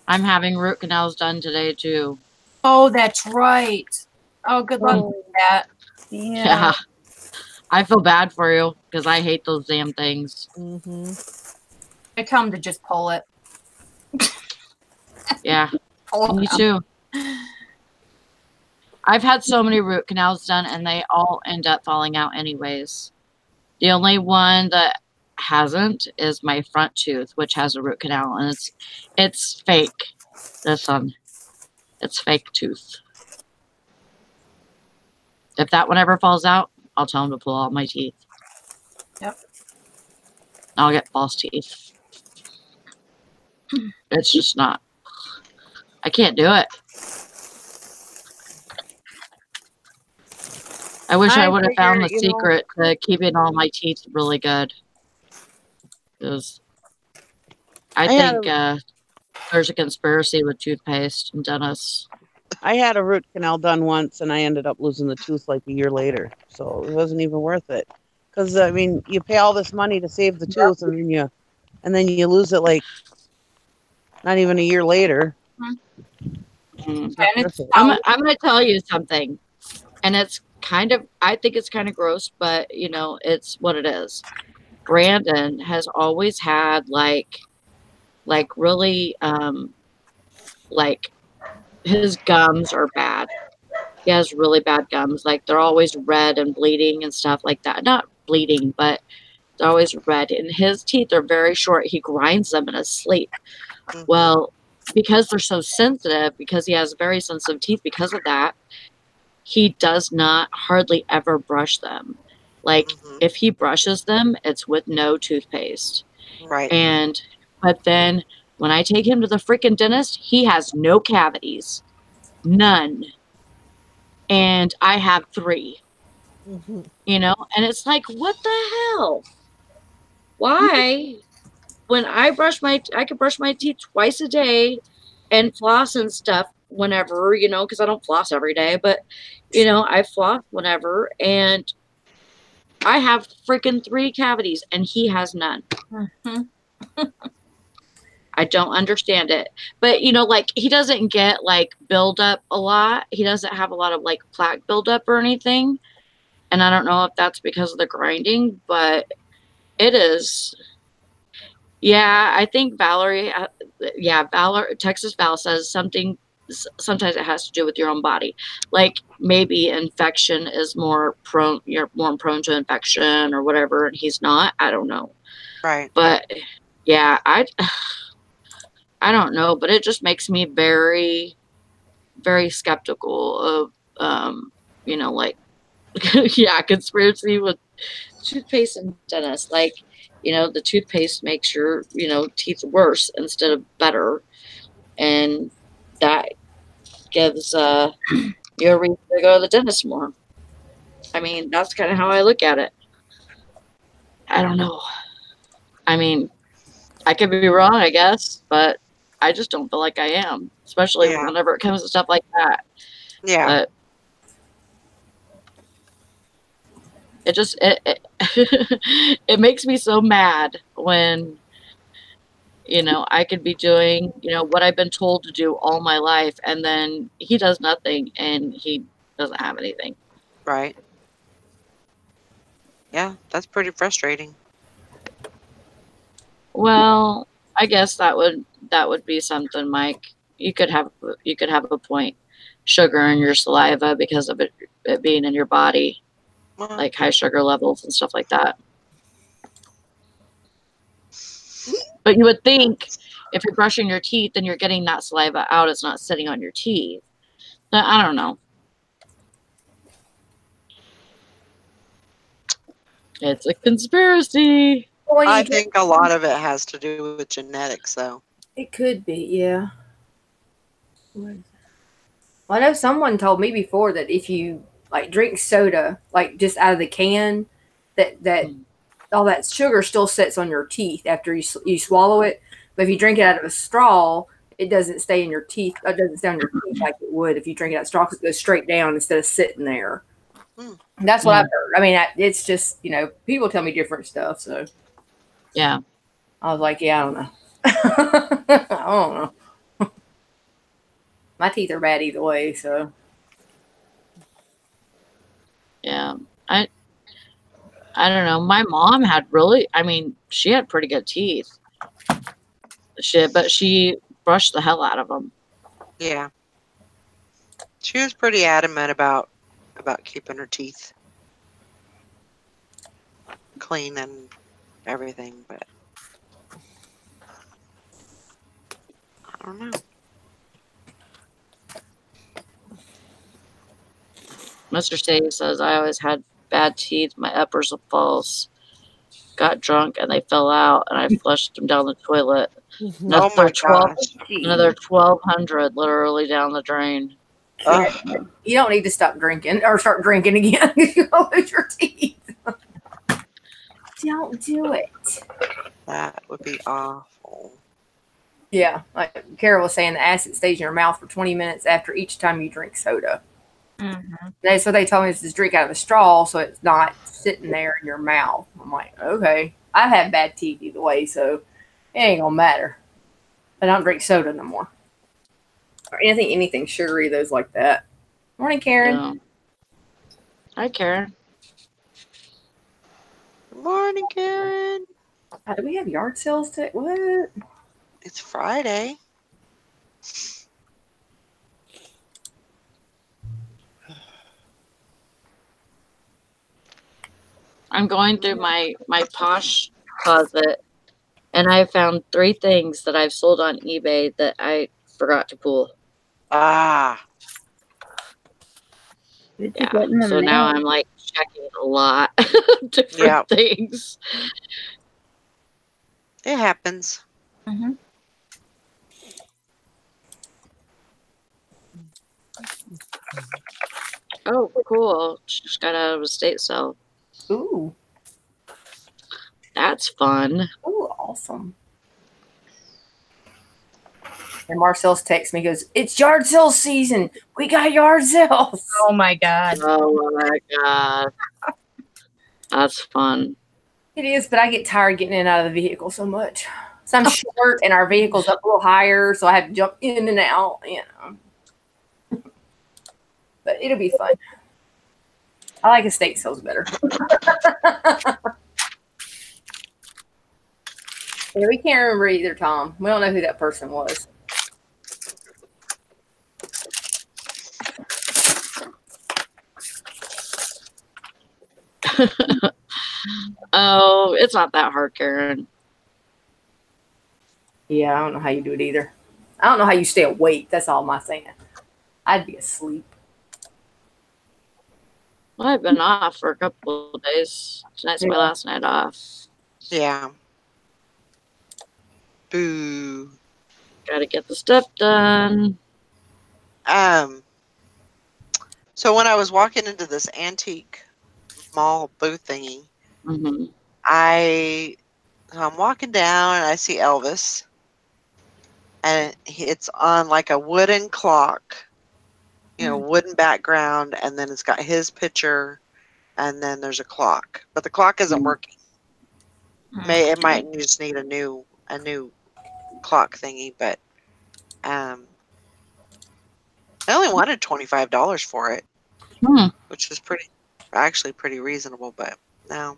I'm having root canals done today too. Oh, that's right. Oh, good luck with that. Yeah. I feel bad for you because I hate those damn things. I tell them to just pull it. Yeah. Pull Me too. I've had so many root canals done and they all end up falling out anyways. The only one that hasn't is my front tooth, which has a root canal, and it's fake. This one. It's fake tooth. If that one ever falls out, I'll tell him to pull out my teeth. Yep. I'll get false teeth. It's just not. I can't do it. I wish I would have found the secret to keeping all my teeth really good. Because I think there's a conspiracy with toothpaste and dentists. I had a root canal done once, and I ended up losing the tooth like a year later. So it wasn't even worth it. Because I mean, you pay all this money to save the tooth, and then you lose it like not even a year later. I'm going to tell you something, and it's kind of, I think it's kind of gross, but you know, it's what it is. Brandon has always had like really, like his gums are bad. He has really bad gums. Like they're always red and bleeding and stuff like that. Not bleeding, but they're always red. And his teeth are very short. He grinds them in his sleep. Well, because they're so sensitive, because he has very sensitive teeth, because of that, he does not hardly ever brush them. Like if he brushes them, it's with no toothpaste. Right. But then when I take him to the freaking dentist, he has no cavities. None. And I have 3. You know? And it's like, what the hell? Why? When I could brush my teeth twice a day and floss and stuff whenever, you know, because I don't floss every day, but, you know, I floss whenever, and I have freaking 3 cavities, and he has none. I don't understand it. But, you know, like, he doesn't get, like, buildup a lot. He doesn't have a lot of, like, plaque buildup or anything. And I don't know if that's because of the grinding, but it is. Yeah, I think Valerie, Texas Val says something, sometimes it has to do with your own body. Like, maybe infection is more prone, you're more prone to infection or whatever, and he's not. I don't know. Right. But, yeah, I don't know, but it just makes me very, very skeptical of, you know, like, yeah, conspiracy with toothpaste and dentists. Like, you know, the toothpaste makes your, you know, teeth worse instead of better. And that gives you a reason to go to the dentist more. I mean, that's kind of how I look at it. I don't know. I mean, I could be wrong, I guess, but I just don't feel like I am, especially whenever it comes to stuff like that. Yeah. But it just, it makes me so mad when, you know, I could be doing, you know, what I've been told to do all my life, and then he does nothing and he doesn't have anything. Right. Yeah, that's pretty frustrating. Well, I guess that would be something, Mike. You could have a point. Sugar in your saliva because of it being in your body, like high sugar levels and stuff like that. But you would think if you're brushing your teeth and you're getting that saliva out, it's not sitting on your teeth. I don't know. It's a conspiracy. Well, I think a lot of it has to do with genetics, though. It could be, yeah. Well, I know someone told me before that if you like drink soda, like just out of the can, that all that sugar still sits on your teeth after you swallow it. But if you drink it out of a straw, it doesn't stay in your teeth. It doesn't stay on your teeth like it would if you drink it out of a straw, because it goes straight down instead of sitting there. That's what I've heard. I mean, it's just, you know, people tell me different stuff. So yeah, I was like, yeah, I don't know. I don't know. My teeth are bad either way, so. Yeah, I don't know. My mom had she had pretty good teeth. But she brushed the hell out of them. Yeah. She was pretty adamant about keeping her teeth clean and everything, but I don't know. Mr. Sadie says, I always had bad teeth. My uppers are false. got drunk and they fell out, and I flushed them down the toilet. Oh my Another 12, gosh. another 1,200 literally down the drain. Ugh. You don't need to stop drinking or start drinking again. You're gonna lose your teeth. Don't do it. That would be awful. Yeah, like Kara was saying, the acid stays in your mouth for 20 minutes after each time you drink soda. That's what they told me, is just drink out of a straw so it's not sitting there in your mouth. I'm like, okay. I've had bad teeth either way, so it ain't gonna matter. I don't drink soda no more. Or anything sugary, those like that. Morning, Karen. Yeah. Hi, Karen. Good morning, Karen. Do we have yard sales today? What? It's Friday. I'm going through my posh closet, and I found 3 things that I've sold on eBay that I forgot to pull. Ah. Yeah. So now I'm like checking a lot of different things. It happens. Oh, cool. Just got out of a state sale. Ooh. That's fun. Ooh, awesome. And Marcel's texts me, goes, it's yard sale season. We got yard sales. Oh my God. Oh my God. That's fun. It is, but I get tired getting in and out of the vehicle so much. So I'm short and our vehicle's up a little higher, so I have to jump in and out, you know. But it'll be fun. I like estate sales better. Yeah, we can't remember either, Tom. We don't know who that person was. Oh, it's not that hard, Karen. Yeah, I don't know how you do it either. I don't know how you stay awake. That's all I'm saying. I'd be asleep. Well, I've been off for a couple of days. Tonight's my last night off. Yeah. Boo. Gotta get the stuff done. So when I was walking into this antique mall booth thingy, I'm walking down and I see Elvis, and it's on like a wooden clock, you know, wooden background, and then it's got his picture, and then there's a clock, but the clock isn't working. It might just need a new clock thingy, but I only wanted $25 for it, which is actually pretty reasonable, but no,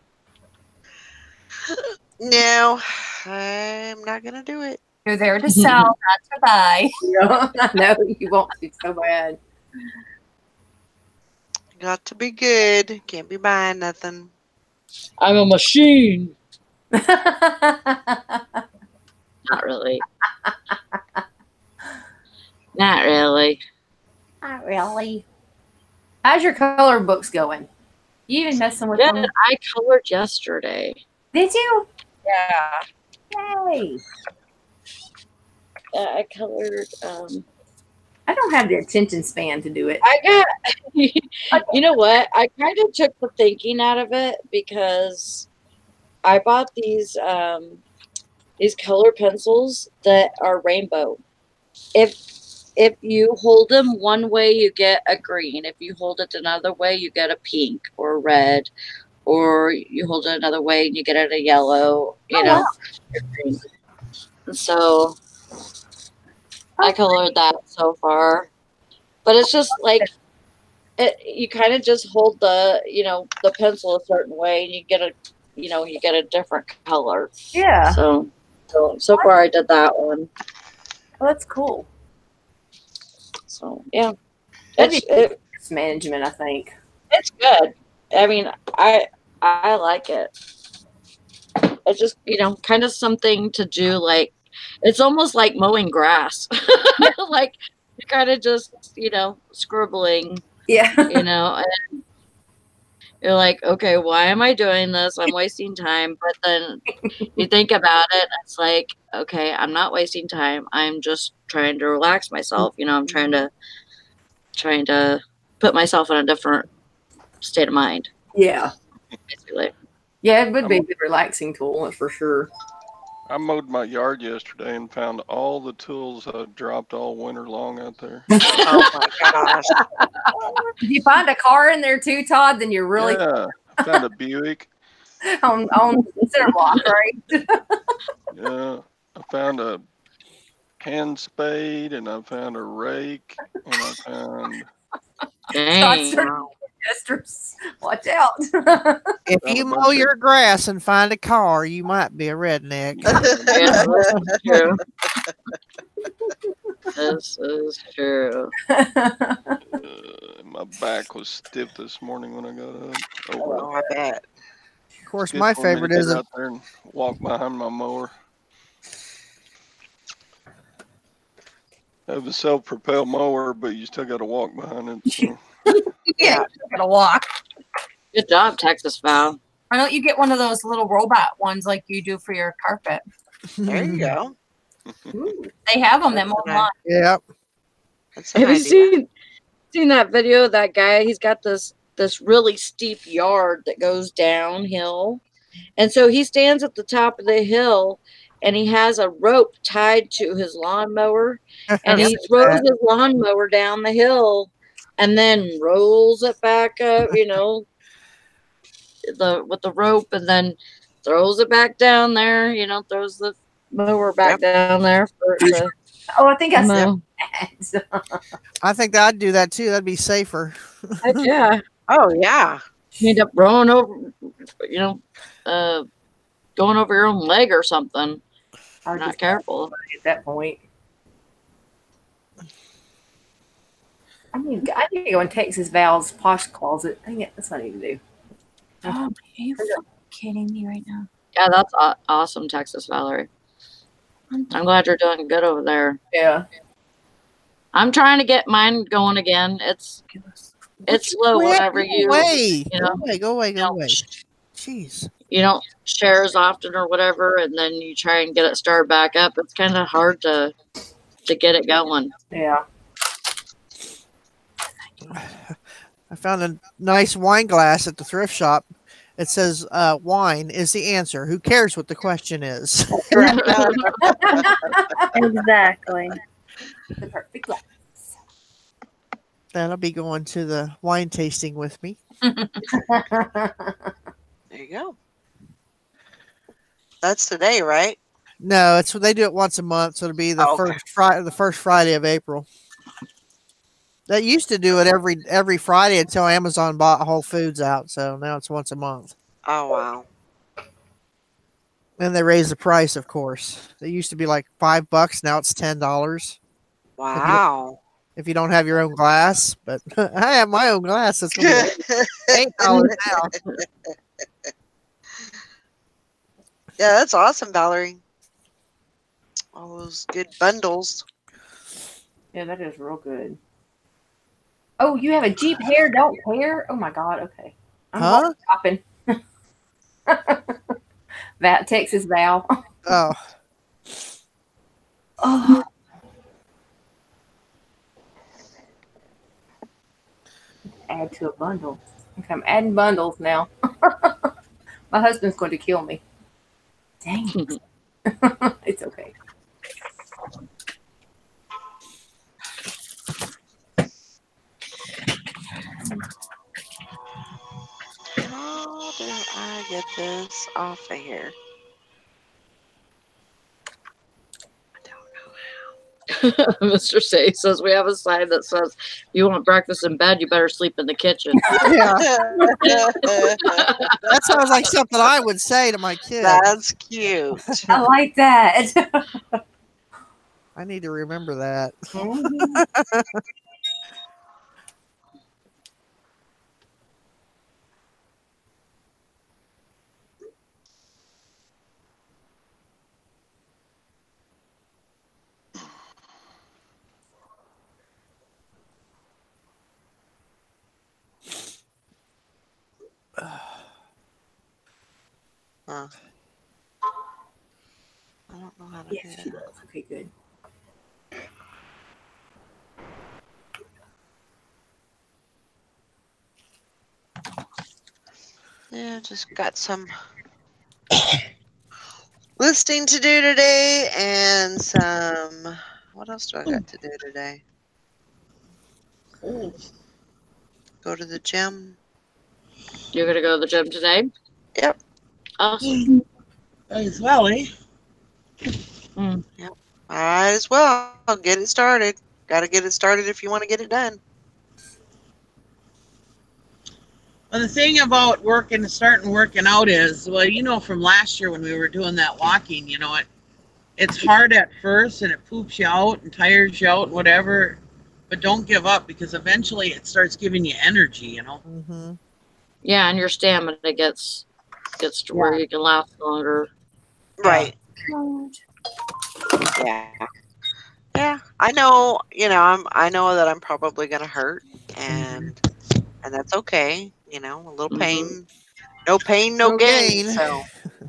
I'm not gonna do it. You're there to sell, not to buy. No, you won't be so bad. Got to be good. Can't be buying nothing. I'm a machine. Not really. Not really. Not really. How's your color books going? You even messing with them? I colored yesterday. Did you? Yeah. Yay. I colored. I don't have the attention span to do it. I got. You know what? I kind of took the thinking out of it because I bought these color pencils that are rainbow. If you hold them one way, you get a green. If you hold it another way, you get a pink or red. Or you hold it another way and you get it a yellow, you know. Wow. So I colored that so far. But it's just like you kind of just hold the pencil a certain way and you get a different color. Yeah. So far I did that one. Well, that's cool. So yeah. It's management, I think. It's good. I mean, I like it. It's just, kind of something to do. Like, it's almost like mowing grass. Like, you're kind of just, scribbling. Yeah. And You're like, okay, why am I doing this? I'm wasting time. But then you think about it, it's like, okay, I'm not wasting time. I'm just trying to relax myself. You know, I'm trying to put myself in a different state of mind. Yeah. Basically. Yeah, it would be a good relaxing tool, that's for sure. I mowed my yard yesterday and found all the tools I dropped all winter long out there. Oh my gosh. Did you find a car in there too, Todd? Then you're really Yeah, I found a Buick. on center block, right? Yeah, I found a hand spade and I found a rake and I found Dang. Jesters. Watch out. If you mow your grass and find a car, you might be a redneck. Yeah, that's true. This is true. my back was stiff this morning when I got up. Oh, I bet. Of course, Good my for me to favorite get is out there and walk behind my mower. I have a self-propelled mower, but you still got to walk behind it. So. Yeah, you gotta walk. Good job, Texas Val. Why don't you get one of those little robot ones like you do for your carpet? There you go. They have them that mow lawn. Yep. Have you seen that video of that guy? He's got this really steep yard that goes downhill. And so he stands at the top of the hill and he has a rope tied to his lawnmower and he throws his lawnmower down the hill and then rolls it back up, you know, with the rope, and then throws it back down there, you know, throws the mower back down there for it to I think I mow. said I think I'd do that too. That'd be safer. Heck yeah. Oh yeah. You end up rolling over, you know, going over your own leg or something. I'm not careful at that point. I need to go in Texas Val's posh closet. I think that's what I need to do. Oh, are you fucking kidding me right now? Yeah, that's awesome, Texas Valerie. I'm glad you're doing good over there. Yeah. I'm trying to get mine going again. It's slow whenever you Go away. Jeez. You don't share as often or whatever, and then you try and get it started back up. It's kind of hard to get it going. Yeah. I found a nice wine glass at the thrift shop. It says, wine is the answer. Who cares what the question is? Exactly. The perfect glass. That'll be going to the wine tasting with me. There you go. That's today, right? No, it's they do it once a month, so it'll be the first Friday of April. They used to do it every Friday until Amazon bought Whole Foods out, so now it's once a month. Oh wow. And they raised the price, of course. It used to be like $5, now it's $10. Wow. If you don't have your own glass, but I have my own glass. It's going to be $8 now. Yeah, that's awesome, Valerie. All those good bundles. Yeah, that is real good. Oh, you have a Jeep hair, don't care? Oh my God, okay. I'm shopping. Texas Val. Oh. Oh. Add to a bundle. Okay, I'm adding bundles now. My husband's going to kill me. Dang it. It's okay. How do I get this off of here? Mr. Say says we have a sign that says, if you want breakfast in bed, you better sleep in the kitchen. Yeah. That sounds like something I would say to my kids. That's cute. I like that. I need to remember that. Huh. I don't know how to do Yes, she that. does. Okay, good. Yeah, just got some listing to do today and some. What else do I got to do today? Go to the gym. You're gonna go to the gym today? Yep. Awesome. As well, eh? Mm. Yep. Might as well get it started. Got to get it started if you want to get it done. Well, the thing about starting working out is, well, you know, from last year when we were doing that walking, you know, it's hard at first and it poops you out and tires you out and whatever, but don't give up because eventually it starts giving you energy, you know. Mm-hmm. Yeah, and your stamina gets to where you can last longer. Right. Yeah. Yeah. I know. You know. I know that I'm probably gonna hurt, and that's okay. You know, a little pain. No pain, no gain. So.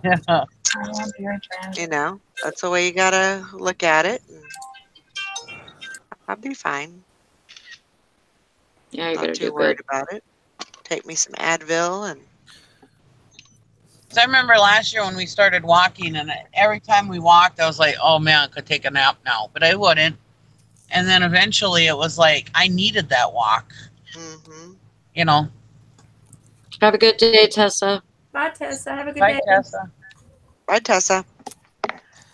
You know, that's the way you gotta look at it. And I'll be fine. Yeah, you're Not gonna too do worried good. about it. Take me some Advil and. So I remember last year when we started walking, and every time we walked, I was like, "Oh man, I could take a nap now," but I wouldn't. And then eventually, it was like I needed that walk. Mm-hmm. You know. Have a good day, Tessa. Bye, Tessa. Have a good Bye, day. Tessa. Bye, Tessa.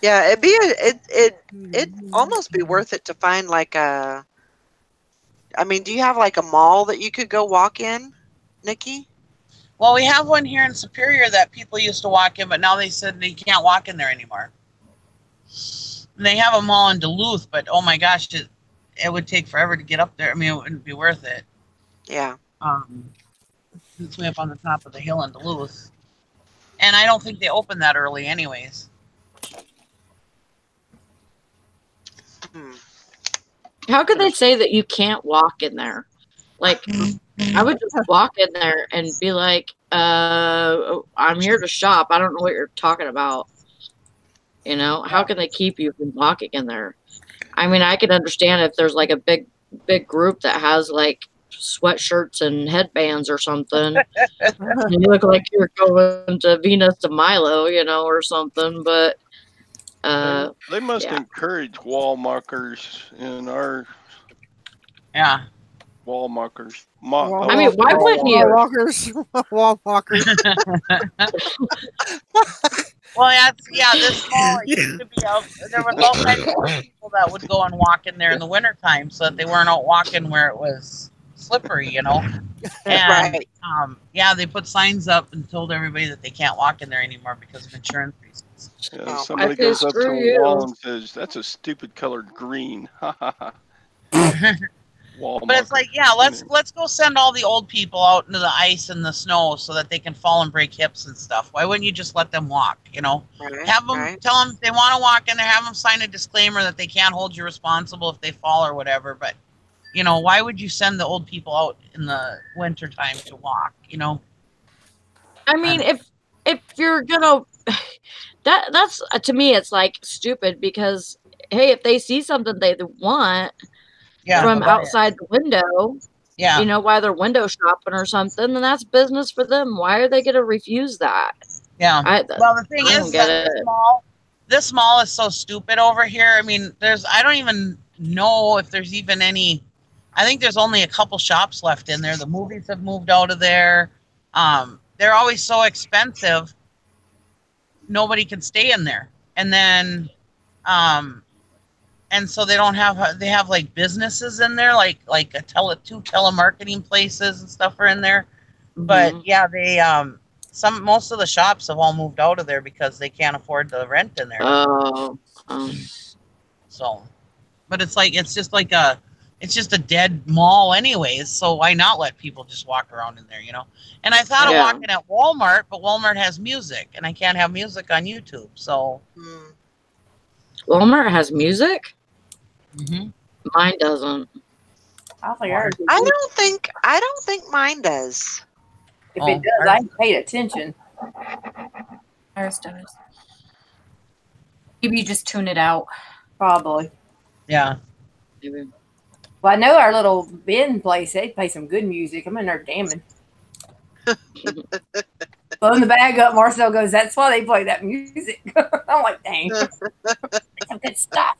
Yeah, it'd almost be worth it to find like a. I mean, do you have like a mall that you could go walk in, Nikki? Well, we have one here in Superior that people used to walk in, but now they said they can't walk in there anymore. And they have a mall in Duluth, but oh my gosh, it would take forever to get up there. I mean, it wouldn't be worth it. Yeah. It's way up on the top of the hill in Duluth. And I don't think they open that early anyways. How could they say that you can't walk in there? Like, I would just walk in there and be like, I'm here to shop. I don't know what you're talking about. You know, how can they keep you from walking in there? I mean, I can understand if there's like a big group that has like sweatshirts and headbands or something. You look like you're going to Venus de Milo, you know, or something. But they must yeah. encourage wall muckers in our wall muckers. I mean, why wouldn't you? Wall walkers. Well, this mall used to be out. There was all kinds of people that would go and walk in there in the wintertime so that they weren't out walking where it was slippery, you know. And they put signs up and told everybody that they can't walk in there anymore because of insurance reasons. Yeah, somebody goes up to a wall and says, "That's a stupid colored green." But it's like, let's go send all the old people out into the ice and the snow so that they can fall and break hips and stuff. Why wouldn't you just let them walk? You know, have them tell them if they want to walk in there, have them sign a disclaimer that they can't hold you responsible if they fall or whatever. But you know, why would you send the old people out in the winter time to walk? You know, I mean, if you're gonna, that's to me, it's like stupid because hey, if they see something they want. From outside the window, you know, while they're window shopping or something, then that's business for them. Why are they going to refuse that? Yeah. Well, the thing is that this mall is so stupid over here. I mean, I don't even know if there's even any. I think there's only a couple shops left in there. The movies have moved out of there. They're always so expensive. Nobody can stay in there. And then, and so they have like businesses in there, like two telemarketing places and stuff are in there. Mm-hmm. But yeah, they most of the shops have all moved out of there because they can't afford the rent in there. So, but it's just a dead mall anyways. So why not let people just walk around in there, you know? And I thought of walking at Walmart, but Walmart has music, and I can't have music on YouTube. So Walmart has music. Mm-hmm. Mine doesn't. I don't think mine does. If it does, I paid attention. Ours does. Maybe you just tune it out. Probably. Yeah. Maybe. Well, I know our little bin place, they play some good music. I'm in there jamming. Blowing the bag up, Marcel goes, that's why they play that music. I'm like, dang. It's some good stuff.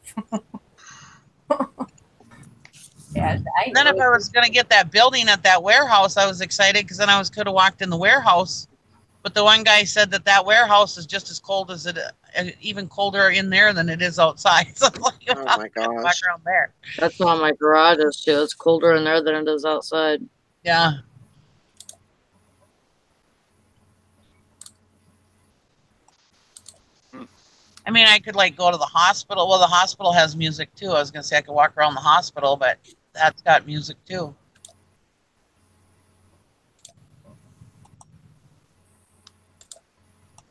Yeah, Then if I was going to get that building at that warehouse, I was excited because then could have walked in the warehouse. But the one guy said that warehouse is just as cold as even colder in there than it is outside. So I'm like, oh my gosh. Walk around there. That's why my garage is too. It's colder in there than it is outside. Yeah. I mean, I could like go to the hospital. Well, the hospital has music too. I was going to say I could walk around the hospital, but that's got music too.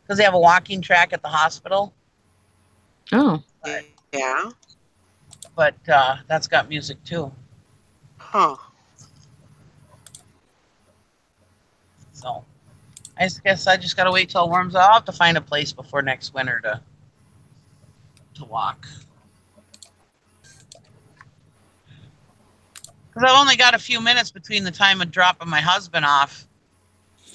Because they have a walking track at the hospital. Oh. Yeah. But that's got music too. Huh. So I guess I just got to wait till it warms up. I'll have to find a place before next winter to walk. Because I've only got a few minutes between the time of dropping my husband off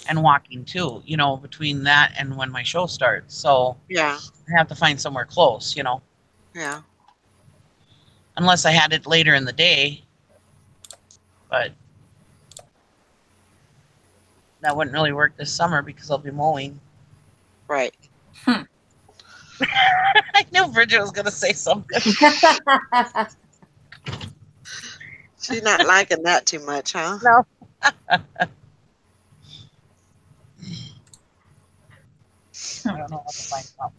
and walking too, between that and when my show starts. So yeah, I have to find somewhere close, Yeah. Unless I had it later in the day. But that wouldn't really work this summer because I'll be mowing. Right. I knew Bridget was going to say something. She's not liking that too much, huh? No. I don't know what to find out.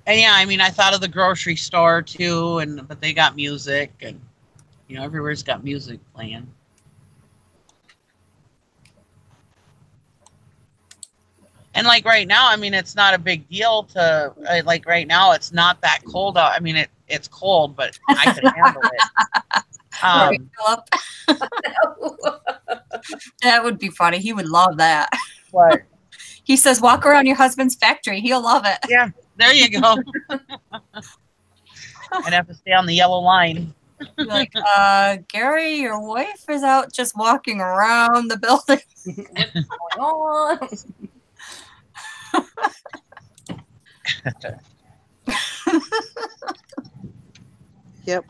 And yeah, I mean, I thought of the grocery store too, but they got music, and everywhere's got music playing. And like right now, I mean, it's not a big deal to like right now. It's not that cold out. I mean, it's cold, but I can handle it. That would be funny. He would love that. What? He says, walk around your husband's factory. He'll love it. Yeah, there you go. I'd have to stay on the yellow line. Like, Gary, your wife is out just walking around the building. What's going on? Yep.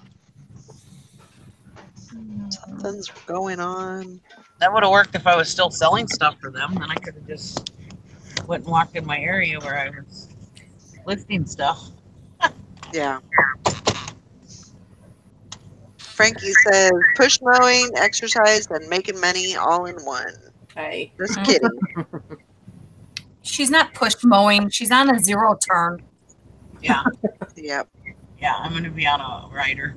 Something's going on. That would have worked if I was still selling stuff for them. Then I could have just went and walked in my area where I was listing stuff. Yeah. Frankie says, push mowing, exercise, and making money all in one. Hey. Just kidding. She's not push mowing. She's on a zero turn. Yeah. Yep. Yeah, I'm going to be on a rider.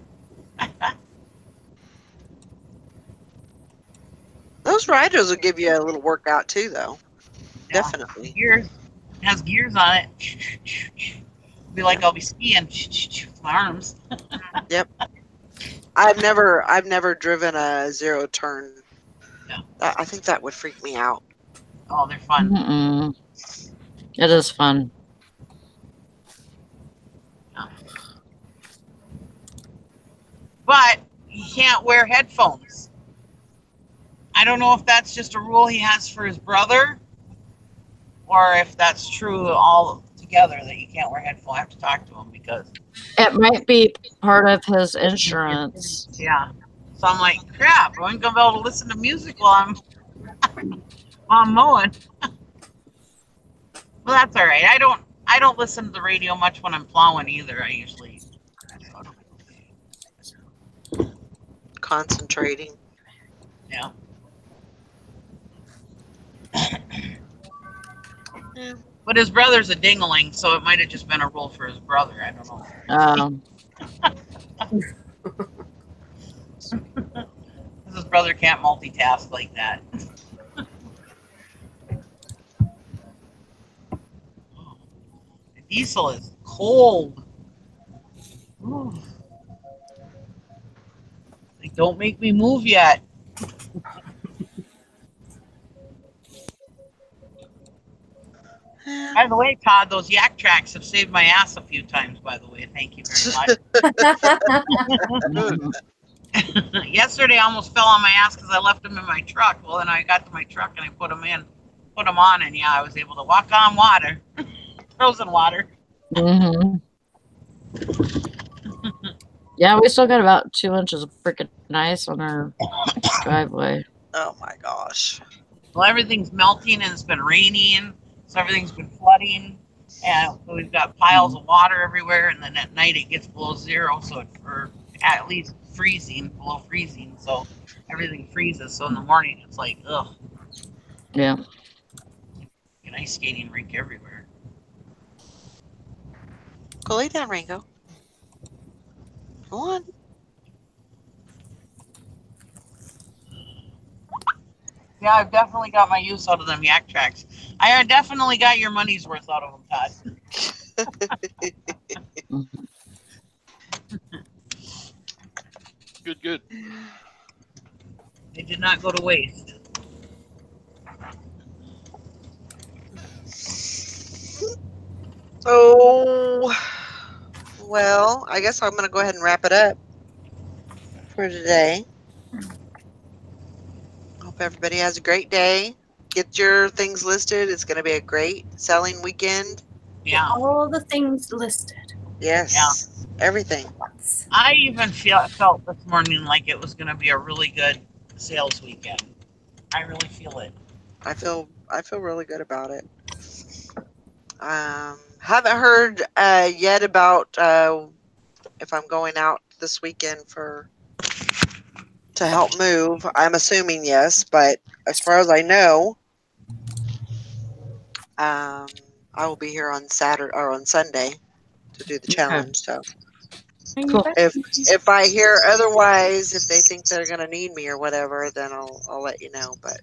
Those riders will give you a little workout too, though. Yeah. Definitely. It has gears on it. Be like I'll be skiing with my arms. Yep. I've never driven a zero turn. Yeah. I think that would freak me out. Oh, they're fun. Mm-mm. It is fun. But he can't wear headphones. I don't know if that's just a rule he has for his brother, or if that's true all together that you can't wear headphones. I have to talk to him because it might be part of his insurance. Yeah. So I'm like, crap, I ain't gonna be able to listen to music while I'm mowing. Well, that's all right. I don't listen to the radio much when I'm plowing either. I usually Concentrating. Yeah. Yeah. But his brother's a dingling, so it might have just been a rule for his brother. I don't know. His brother can't multitask like that. The diesel is cold. Ooh. Like, don't make me move yet. By the way, Todd, those yak tracks have saved my ass a few times, by the way. Thank you very much. Yesterday, I almost fell on my ass because I left them in my truck. Well, then I got to my truck and I put them on, and yeah, I was able to walk on water, frozen water. Yeah, we still got about 2 inches of freaking ice on our driveway. Oh my gosh. Well, everything's melting and it's been raining, so everything's been flooding, and we've got piles of water everywhere. And then at night it gets below zero, or at least below freezing. So everything freezes. So in the morning it's like, ugh. Yeah. An ice skating rink everywhere. Go lay down, Ringo. Go on. Yeah, I've definitely got my use out of them yak tracks. I definitely got your money's worth out of them, Todd. Good. They did not go to waste. Oh, well, I guess I'm going to go ahead and wrap it up for today. Hope everybody has a great day. Get your things listed. It's going to be a great selling weekend. Yeah. All the things listed. Yes. Yeah. Everything. I even felt this morning like it was going to be a really good sales weekend. I really feel it. I feel really good about it. Haven't heard yet about if I'm going out this weekend to help move. I'm assuming yes, but as far as I know, I will be here on Saturday or on Sunday to do the challenge. So cool. If I hear otherwise, if they think they're gonna need me or whatever, then I'll let you know. But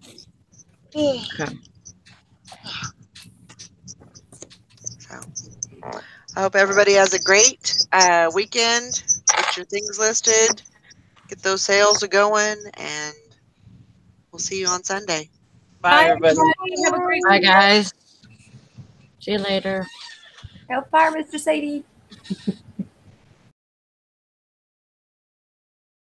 Okay. So I hope everybody has a great weekend. Get your things listed, get those sales going, and we'll see you on Sunday. Bye, everybody. Have a great Bye, weekend. guys. See you later. Hellfire, Mr. Sadie.